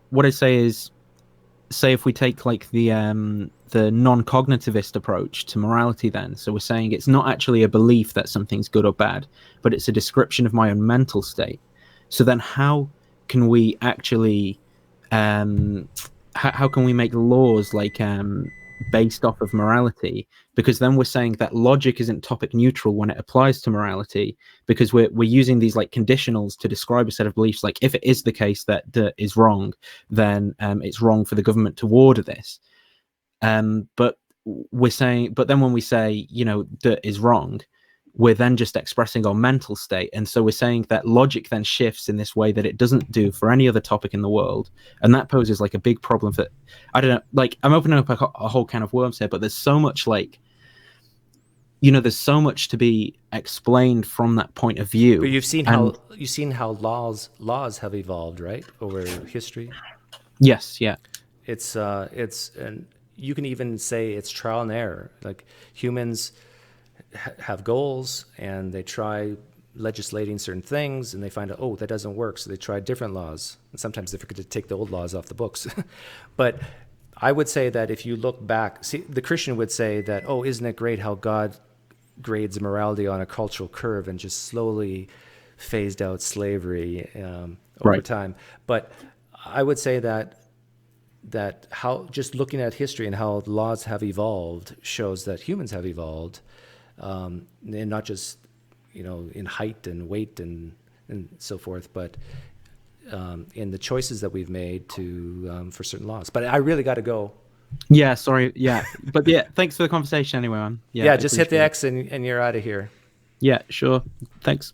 what I say is, say if we take like the non-cognitivist approach to morality, then so we're saying it's not actually a belief that something's good or bad, but it's a description of my own mental state. So then how can we actually how can we make laws like based off of morality? Because then we're saying that logic isn't topic neutral when it applies to morality, because we're using these like conditionals to describe a set of beliefs. Like if it is the case that D is wrong, then it's wrong for the government to order this. But we're saying, but then when we say, you know, D is wrong, we're then just expressing our mental state. And so we're saying that logic then shifts in this way that it doesn't do for any other topic in the world. And that poses like a big problem for, I don't know, like I'm opening up a whole can of worms here, but there's so much like, you know, there's so much to be explained from that point of view. But you've seen how laws have evolved, right, over history. Yes, yeah. It's and you can even say it's trial and error. Like humans have goals and they try legislating certain things and they find out, oh, that doesn't work, so they try different laws, and sometimes they forget to take the old laws off the books. But I would say that if you look back, see, the Christian would say that, oh, isn't it great how God grades morality on a cultural curve and just slowly phased out slavery over time. But I would say that how just looking at history and how laws have evolved shows that humans have evolved, and not just, you know, in height and weight and so forth, but in the choices that we've made to for certain laws. But I really got to go. Yeah, sorry. Yeah, but yeah, thanks for the conversation anyway, man. Yeah, just hit the X and you're out of here. Yeah, sure. Thanks.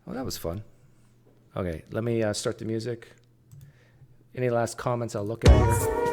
Well, that was fun. Okay, let me start the music. Any last comments I'll look at here?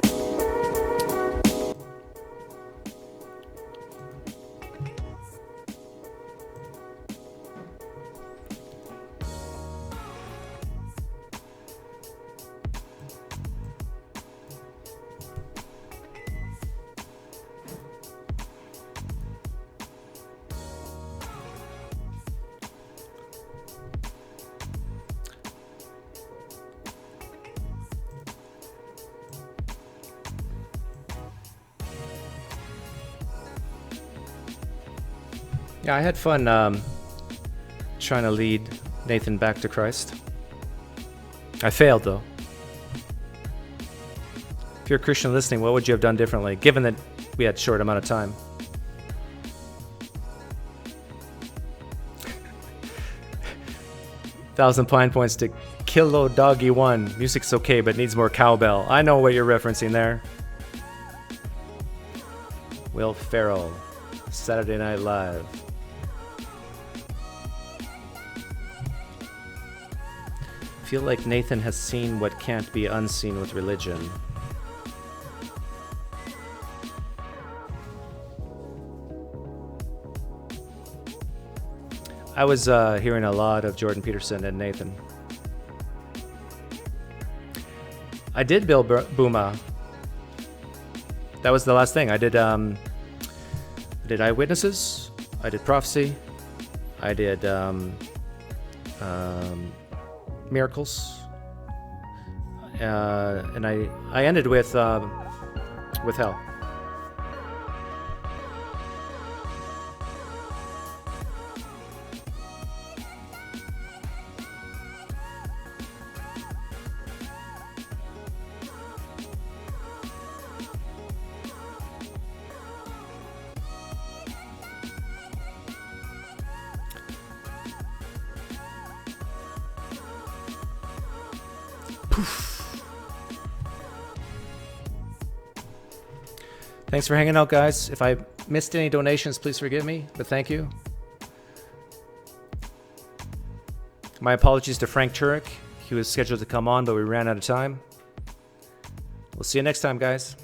Yeah, I had fun trying to lead Nathan back to Christ. I failed, though. If you're a Christian listening, what would you have done differently, given that we had a short amount of time? Thousand Pine points to Kilo Doggy 1. Music's okay, but needs more cowbell. I know what you're referencing there. Will Ferrell, Saturday Night Live. I feel like Nathan has seen what can't be unseen with religion. I was hearing a lot of Jordan Peterson and Nathan. I did build Booma. That was the last thing I did. Did eyewitnesses? I did prophecy. I did miracles, and I ended with hell. Thanks for hanging out, guys. If I missed any donations, please forgive me, but thank you. My apologies to Frank Turek. He was scheduled to come on, but we ran out of time. We'll see you next time, guys.